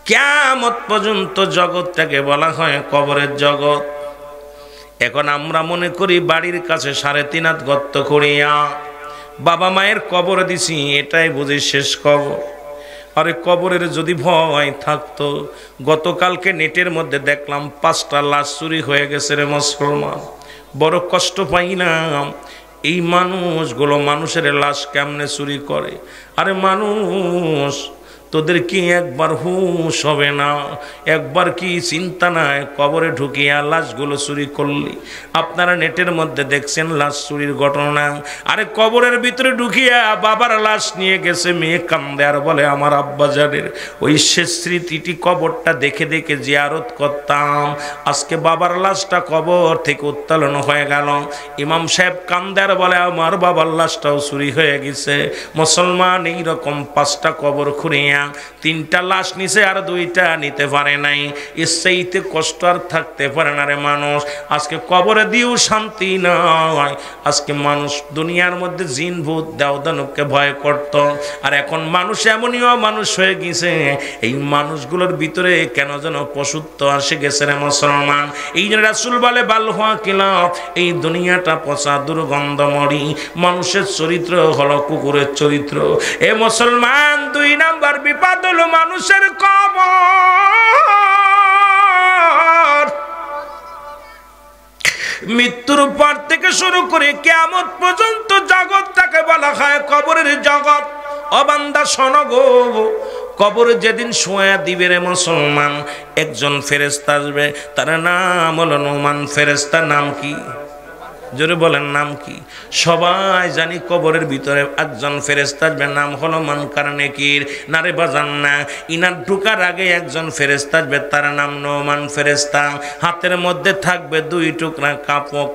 কিয়ামত পর্যন্ত জগৎটাকে বলা হয় কবরের জগৎ। এখন আমরা মনে করি বাড়ির কাছে 3.5 হাত গর্ত করিয়া বাবা মায়ের কবর দিছি, এটাই বুঝি শেষ কবর। আরে কবরের যদি ভয় থাকতো, গতকালকে নেটের মধ্যে দেখলাম 5টা লাশ চুরি হয়ে গেছে রে মুসলমান। বড় কষ্ট পাইলাম। এই মানুষগুলো মানুষের লাশ কেমনে চুরি করে? আরে মানুষ, তোদের কি একবার হুঁশ হবে না? একবার কি চিন্তা নাই কবরে ঢুকিয়া লাশগুলো চুরি করলি? আপনারা নেটের মধ্যে দেখছেন লাশ চুরির ঘটনা। আরে কবরের ভিতরে ঢুকিয়া বাবার লাশ নিয়ে গেছে, মেয়ে কান্দে আর বলে আমার আব্বাজানের ওই শেষ স্মৃতিটি কবরটা দেখে দেখে জিয়ারত করতাম। আজকে বাবার লাশটা কবর থেকে উত্তোলন হয়ে গেল, ইমাম সাহেব কান্দে আর বলে আমার বাবার লাশটাও চুরি হয়ে গেছে। মুসলমান এইরকম 5টা কবর খুঁড়িয়া 3টা লাশ নিছে আর 2টা নিতে পারে নাই। এর চাইতে কষ্ট আর থাকতে পারে না রে মানুষ। আজকে কবরে দিয়েও শান্তি নয়। আজকে মানুষ দুনিয়ার মধ্যে জিন ভূত দেও দানবকে ভয় করত, আর এখন মানুষ এমনইও মানুষ হয়ে গেছে, এই মানুষগুলোর ভিতরে কেন যেন পশুত্ব আসে গেছে রে মুসলমান। এই যে রাসূল বলে বাল হুয়া কিলাব, এই দুনিয়াটা পচা দুর্গন্ধময়ী। মানুষের চরিত্র হলো কুকুরের চরিত্র। এ মুসলমান, 2 নাম্বার বিপদ হলো মানুষের কবর। মৃত্যুর পর থেকে শুরু করে কিয়ামত পর্যন্ত জগৎটাকে বলা হয় কবরের জগৎ। ও বান্দা শোনো গো, কবরে যেদিন শোয়া দিবে রে মুসলমান, একজন ফেরেশতা আসবে, তার নাম হলো নুমান ফেরেশতা। নাম কি? জোরে বলেন, নাম কি? সবাই জানি কবরের ভিতরে একজন ফেরেশতা আসবে, নাম হলো মুনকার নেকির। না রে বাজান না, ইনার ঢুকার আগে একজন ফেরেশতা আসবে, তার নাম নুমান ফেরেশতা। হাতের মধ্যে থাকবে 2 টুকরা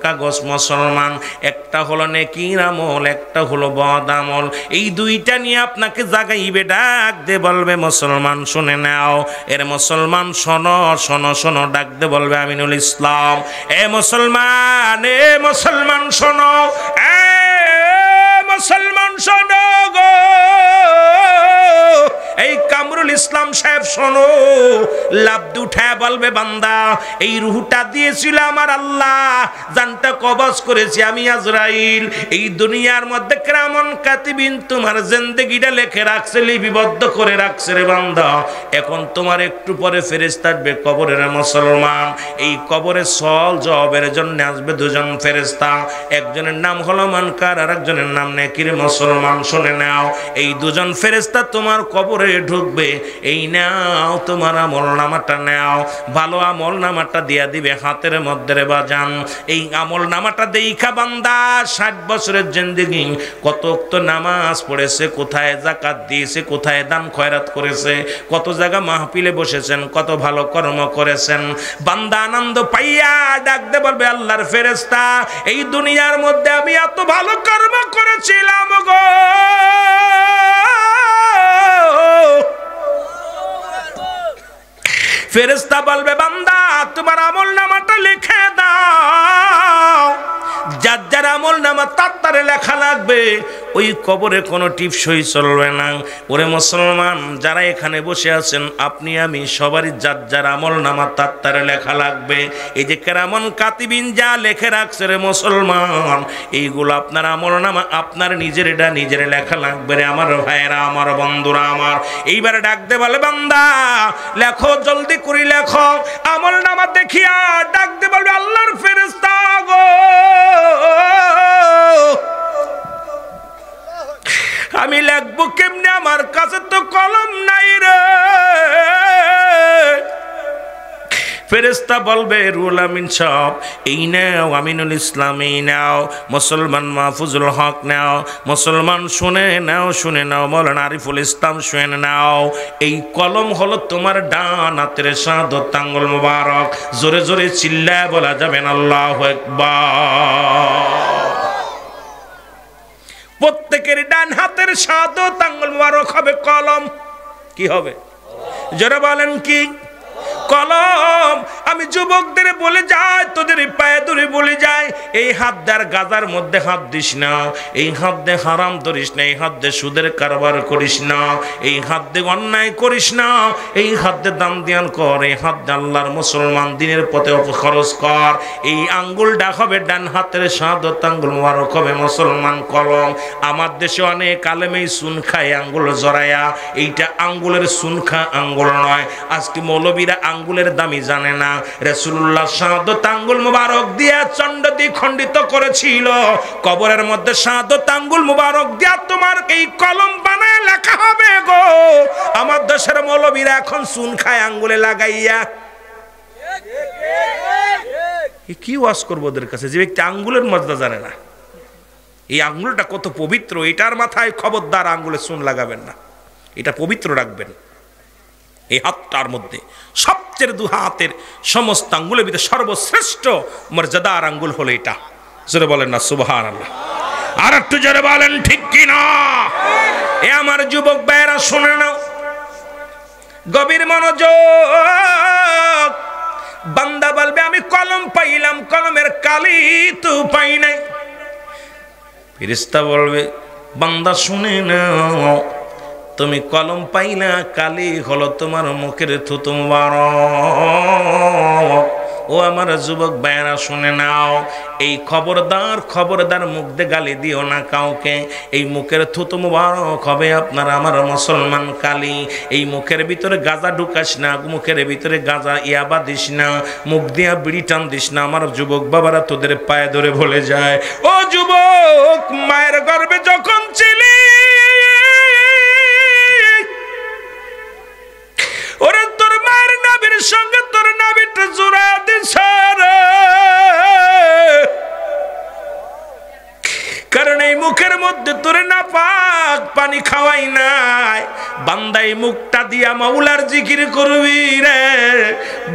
কাগজ মুসলমান, একটা হলো নেকির আমল, একটা হলো বদ আমল। এই 2টা নিয়ে আপনাকে জাগাইবে, ডাক দে বলবে মুসলমান শুনে নাও। এর মুসলমান শোনো শোনো শোনো, ডাক দে বলবে আমিনুল ইসলাম। এ মুসলমান, এ মুসলমান শোনো, এ মুসলমান শোনো গো, এই কামরুল ইসলাম সাহেব শোনো। লাফ উঠায় বলবে বান্দা, এই রুহটা দিয়েছিল আমার আল্লাহ, জানটা কবজ করেছি আমি আজরাইল। এই দুনিয়ার মধ্যে কিরামান কাতিবিন তোমার জিন্দেগিটা লিখে রাখছে, লিপিবদ্ধ করে রাখছে রে বান্দা। এখন তোমার একটু পরে ফেরেশতা আসবে কবরের মুসলমান। এই কবরে সওয়াল জবাবের জন্য আসবে 2 জন ফেরেশতা, একজনের নাম হলো মুনকার আর একজনের নাম নেকির। মুসলমান শুনে নাও, এই 2 জন ফেরেশতা তোমার কবরে ঢুকবে। এই নাও তোমার আমল নামাটা নাও, ভালো আমল নামাটা দিয়া দিবে হাতের মধ্যে রে বাজান। এই আমল নামাটা দেইখা বান্দা 60 বছরের জিন্দেগি কত ওয়াক্ত নামাজ পড়েছে, কোথায় যাকাত দিয়েছে, কোথায় দান খয়রাত করেছে, কত জায়গা মাহফিলে বসেছেন, কত ভালো কর্ম করেছেন। বান্দা আনন্দ পাইয়া ডাক দে বলবে আল্লাহর ফেরেশতা, এই দুনিয়ার মধ্যে আমি এত ভালো কর্ম করেছিলাম গো। ফেরেশতা বলবে বান্দা তোমার আমল নামাটা লিখে দাও। যার যার আমল নামা তার লেখা লাগবে, ওই কবরে কোনো টিপসই চলবে না। ওরে মুসলমান, যারা এখানে বসে আছেন, আপনি আমি সবারই যার যার আমল নামা তার লেখা লাগবে। এই যে কেরামন কাতিবিন যা লেখে রাখছে রে মুসলমান, এইগুলো আপনার আমল নামা আপনার নিজের এটা নিজের লেখা লাগবে রে আমার ভাইয়েরা, আমার বন্ধুরা আমার। এইবারে ডাক দে বলে বান্দা লেখো, জলদি করে লেখো। আমল নামা দেখিয়া ডাক দে বলবে আল্লাহর ফেরেশতা গো, আমি লিখবো কেমনে, আমার কাছে তো কলম নাই রে। ফেরেশতা বলবে রুহুল আমিন সাহেব এই নাও, আমিনুল ইসলাম এই নাও, মুসলমান মাহফুজুল হক নাও, মুসলমান শুনে নাও, শুনে নাও, মৌলানা আরিফুল ইসলাম শুনে নাও। এই কলম হলো তোমার ডান হাতের শাহাদাত আঙ্গুল মুবারক। জোরে জোরে চিল্লায় বলা যাবেন আল্লাহু আকবার। প্রত্যেকের ডান হাতের শাহাদাত আঙ্গুল মুবারক হবে কলম। কি হবে? যারা বলেন কি? কলম। আমি যুবকদের বলে যাই, তোদের পায়ে ধরে বলে যাই, এই হাত দেয়ার গাজার মধ্যে হাত দিস না, এই হাত দিয়ে হারাম ধরিস না, এই হাত দিয়ে সুদের কারবার করিস না, এই হাত দিয়ে অন্যায় করিস না, এই হাত দিয়ে দান দিয়ান কর, এই হাত দিয়ে আল্লাহর মুসলমান দিনের পথে খরচ কর। এই আঙ্গুলটা হবে ডান হাতের শাহাদাত আঙ্গুল মুবারক হবে মুসলমান কলম। আমার দেশে অনেক আলেমেই সুন খায় আঙ্গুল জড়ায়া, এইটা আঙ্গুলের সুন খা আঙ্গুল নয়। আজকে মৌলবীরা আঙ্গুলের দামি জানে না, রাসূলুল্লাহ শাহাদাত আঙ্গুল মুবারক দিয়ে চন্ড দিয়ে খণ্ডিত করেছিল। কবরের মধ্যে শাহাদাত আঙ্গুল মুবারক দিয়া তোমার এই কলম বানায় লেখা হবে গো। আমার দেশের মৌলবীরা এখন চুন খায় আঙ্গুলে লাগাইয়া। কি ওয়াজ করবো ওদের কাছে যে ব্যক্তি আঙ্গুলের মর্যাদা জানে না? এই আঙ্গুলটা কত পবিত্র, এটার মাথায় খবরদার আঙ্গুলে চুন লাগাবেন না, এটা পবিত্র রাখবেন। এই হাতটার মধ্যে সবচেয়ে দু হাতের সমস্ত আঙ্গুলের ভিতরে সর্বশ্রেষ্ঠ মর্যাদার আঙ্গুল হলো এটা। জোরে বলেন না সুবহানাল্লাহ। আর একটু জোরে বলেন ঠিক কিনা? এ আমার যুবক ভাইরা শুনে নাও, গভীর মনোযোগ। বান্দা বলবে আমি কলম পাইলাম, কলমের কালি তো পাই নাই। ফেরেশতা বলবে বান্দা শুনে নাও, তুমি কলম পাইলা, কালি হলো তোমার মুখের থুতু মুবারক। ও আমার যুবক ভাইরা শুনে নাও, এই খবরদার খবরদার মুখ দিয়ে গালি দিও না কাউকে। এই মুখের থুতু মুবারক হবে আপনার আমার মুসলমান কালি। এই মুখের ভিতরে গাঁজা ঢুকাস না, মুখের ভিতরে গাঁজা ইয়াবা দিস না, মুখ দিয়া বিড়ি টান দিস না। আমার যুবক বাবারা তোদের পায়ে ধরে বলে যায়, ও যুবক, মায়ের গর্ভে যখন ছিলি ওরে তোর মায়ের নাভির সঙ্গে তোর নাভিটা জোড়া দিছে রে। কারণ এই মুখের মধ্যে তোরে নাপাক পানি খাওয়াই নাই। বান্দা এই মুখটা দিয়া মাওলার জিকির করবি রে।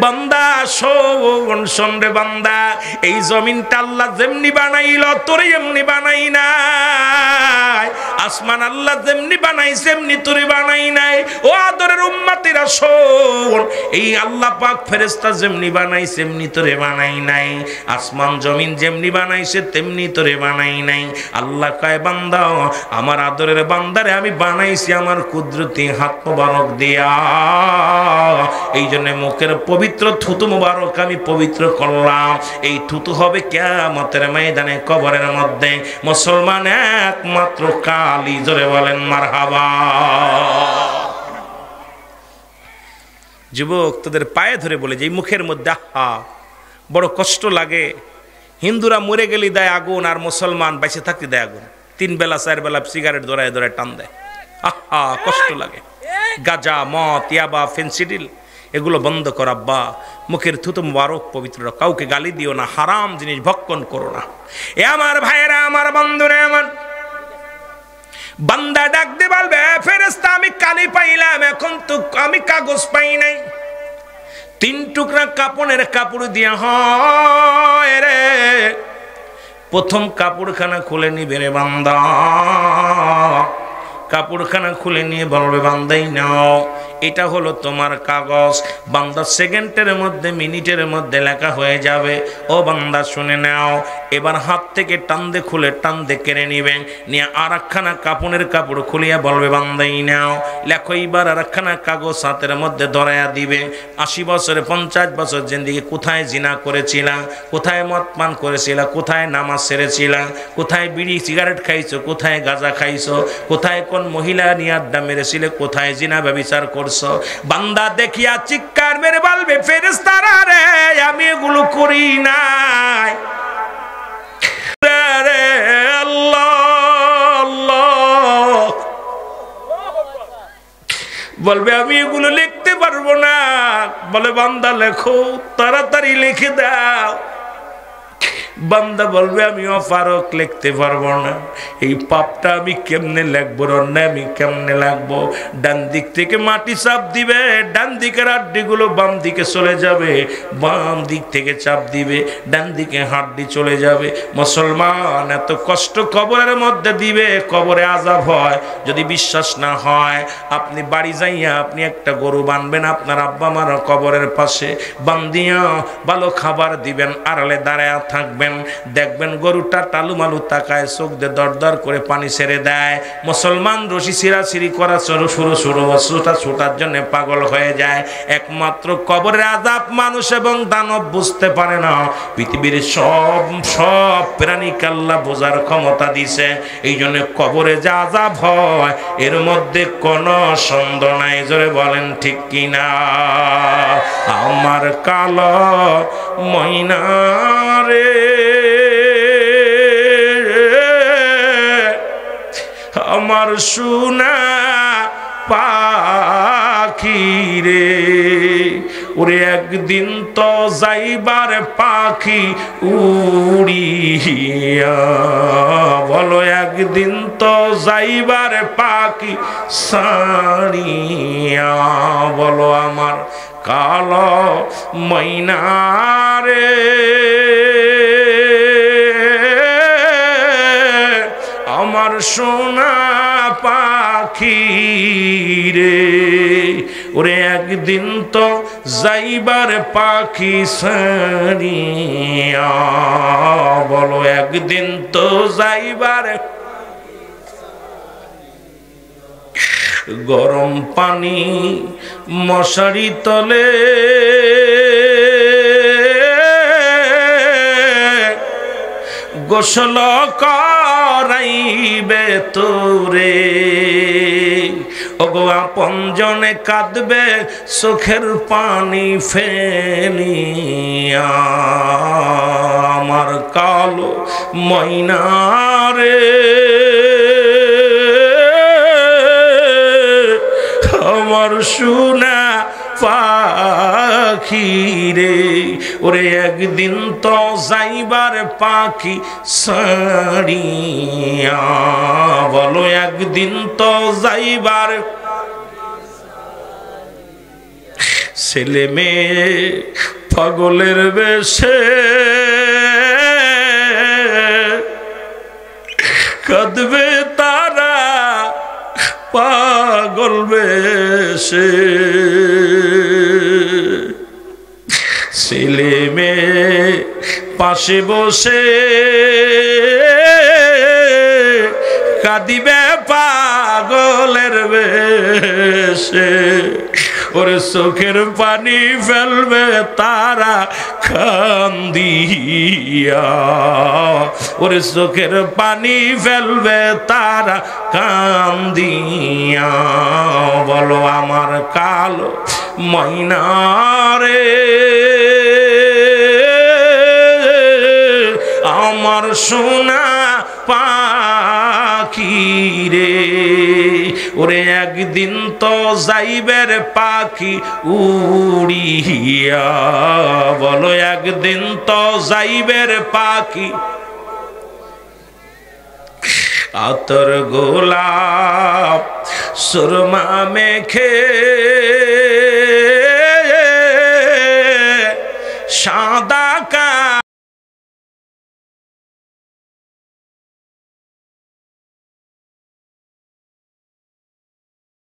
বান্দা শোন, শোন রে বান্দা, এই জমিনটা আল্লাহ যেমনি বানাইল তোরে এমনি বানাই নাই। আসমান আল্লাহ যেমনি বানাইছে এমনি তোরে বানাই নাই। ও আদরের উম্মতিরা শোন, এই আল্লাহ পাক ফেরেশতা যেমনি বানাইছে এমনি তোরে বানাই নাই। আসমান জমিন যেমনি বানাইছে তেমনি তোরে বানাই নাই। আল্লাহ কয় বান্দা, আমার আদরের বান্দারে আমি বানাইছি আমার কুদরতি হাত মুবারক দিয়া। এই জন্য মুখের পবিত্র থুতু মুবারক আমি পবিত্র করলাম। এই থুতু হবে কিয়ামতের ময়দানে কবরের মধ্যে মুসলমান একমাত্র কালি। জোরে বলেন মারহাবা। যুবক, তোদের পায়ে ধরে বলে যে এই মুখের মধ্যে আহা বড় কষ্ট লাগে। হিন্দুরা মরে গেলে দেয় আগুন, আর মুসলমান বেঁচে থাকতে দেয় আগুন। 3 বেলা 4 বেলা সিগারেট ধরায় ধরায় টান দেয়। আহা কষ্ট লাগে। গাঁজা, মদ, ইয়াবা, ফেন্সিডিল এগুলো বন্ধ কর আব্বা। মুখের থুতু মুবারক পবিত্র, কাউকে গালি দিও না, হারাম জিনিস ভক্ষণ করো না। এ আমার ভাইয়েরা, আমার বন্ধুরা, আমার বান্দা ডাক দে বলবে ফেরেশতা আমি কালি পাইলাম, এখন তো আমি কাগজ পাই নাই। 3 টুকরা কাপড়ের কাপড় দিয়া হয় রে। প্রথম কাপড়খানা খুলে নিবে রে বান্দা। কাপড়খানা খুলে নিয়ে বলবে বান্দাই নাও, এটা হলো তোমার কাগজ। বান্দা সেকেন্ডের মধ্যে, মিনিটের মধ্যে লেখা হয়ে যাবে। ও বান্দা শুনে নাও, এবার হাত থেকে টান দে, খুলে টান দে কেড়ে নিবে। নিয়ে আর একখানা কাপড়ের কাপড় খুলিয়া বলবে বান্দাই নাও, লেখো। এইবার আর একখানা কাগজ হাতের মধ্যে ধরাইয়া দিবে। 80 বছরে 50 বছর জিন্দিগি কোথায় জিনা করেছিলা, কোথায় মদ পান করেছিলা, কোথায় নামাজ ছেড়েছিলা, কোথায় বিড়ি সিগারেট খাইছো, কোথায় গাঁজা খাইছো, কোথায় কোন মহিলা নিয়ে আড্ডা মেরেছিলে, কোথায় জিনা ব্যভিচার করছো। বান্দা দেখিয়া চিৎকার মেরে বলবে ফেরেশতারা রে আমি এগুলো করি নাই। আল্লাহ আল্লাহ বলবে আমি এগুলো লিখতে পারবো না। বলে বান্দা লেখো, তাড়াতাড়ি লিখে দাও। বান্দা বলবে আমি অপারক, লিখতে পারবো না। এই পাপটা আমি কেমনে লিখবো, অন্যায় আমি কেমনে লিখবো। ডান দিক থেকে মাটি চাপ দিবে, ডান দিকের হাড্ডিগুলো বাম দিকে চলে যাবে। বাম দিক থেকে চাপ দিবে, ডান দিকে হাড্ডি চলে যাবে। মুসলমান এত কষ্ট কবরের মধ্যে দিবে, কবরে আযাব হয়। যদি বিশ্বাস না হয় আপনি বাড়ি যাইয়া আপনি একটা গরু বানবেন, আপনার আব্বা মার কবরের পাশে বান্ধিয়া ভালো খাবার দিবেন, আড়ালে দাঁড়ায়া থাকবেন। দেখেন, দেখবেন গরুটা টালুমালু তাকায়, চোখ দিয়ে দরদর করে পানি ছেড়ে দেয়। মুসলমান রশি ছিঁড়াছিঁড়ি করা ছোটার জন্য পাগল হয়ে যায়। একমাত্র কবরের আযাব মানুষ এবং দানব বুঝতে পারে না। পৃথিবীর সব প্রাণীকে আল্লাহ বোঝার ক্ষমতা দিছে। এই জন্য কবরে যা আযাব হয় এর মধ্যে কোনো সন্দেহ নাই। জোরে বলেন ঠিক কিনা? আমার কালো ময়না রে, আমার সোনা পাখি রে, ওরে একদিন তো যাইবার পাখি উড়িয়া, বলো একদিন তো যাইবার পাখি সাড়িয়া, বলো আমার কালো ময়না রে, আমার সোনা পাখি রে, ওরে একদিন তো যাইবার পাখি সাড়িয়া, বলো একদিন তো যাইবার। গরম পানি মশারি তলে গোসল করাইবে তোরে, ওগো আপনজনে কাঁদবে চোখের পানি ফেলিয়া, আমার কালো ময়না রে, আমার সোনা পাখি রে, ওরে একদিন তো যাইবার পাখি সাড়িয়া, বলো একদিন তো যাইবার। ছেলে মেয়ে পাগলের বেশে কাঁদবে তারা পাগল বেশে, ছেলে মেয়ে পাশে বসে কাঁদিবে পাগলের বেশে, ওরে চোখের পানি ফেলবে তারা কান্দিয়া, ওরে চোখের পানি ফেলবে তারা কান্দিয়া, বলো আমার কালো ময়না রে, আমার সোনা পাখি রে, ওরে একদিন তো যাইবের পাখি উড়িয়া, বলো একদিন তো যাইবের পাখি। আতর গোলাপ সুরমা মেখে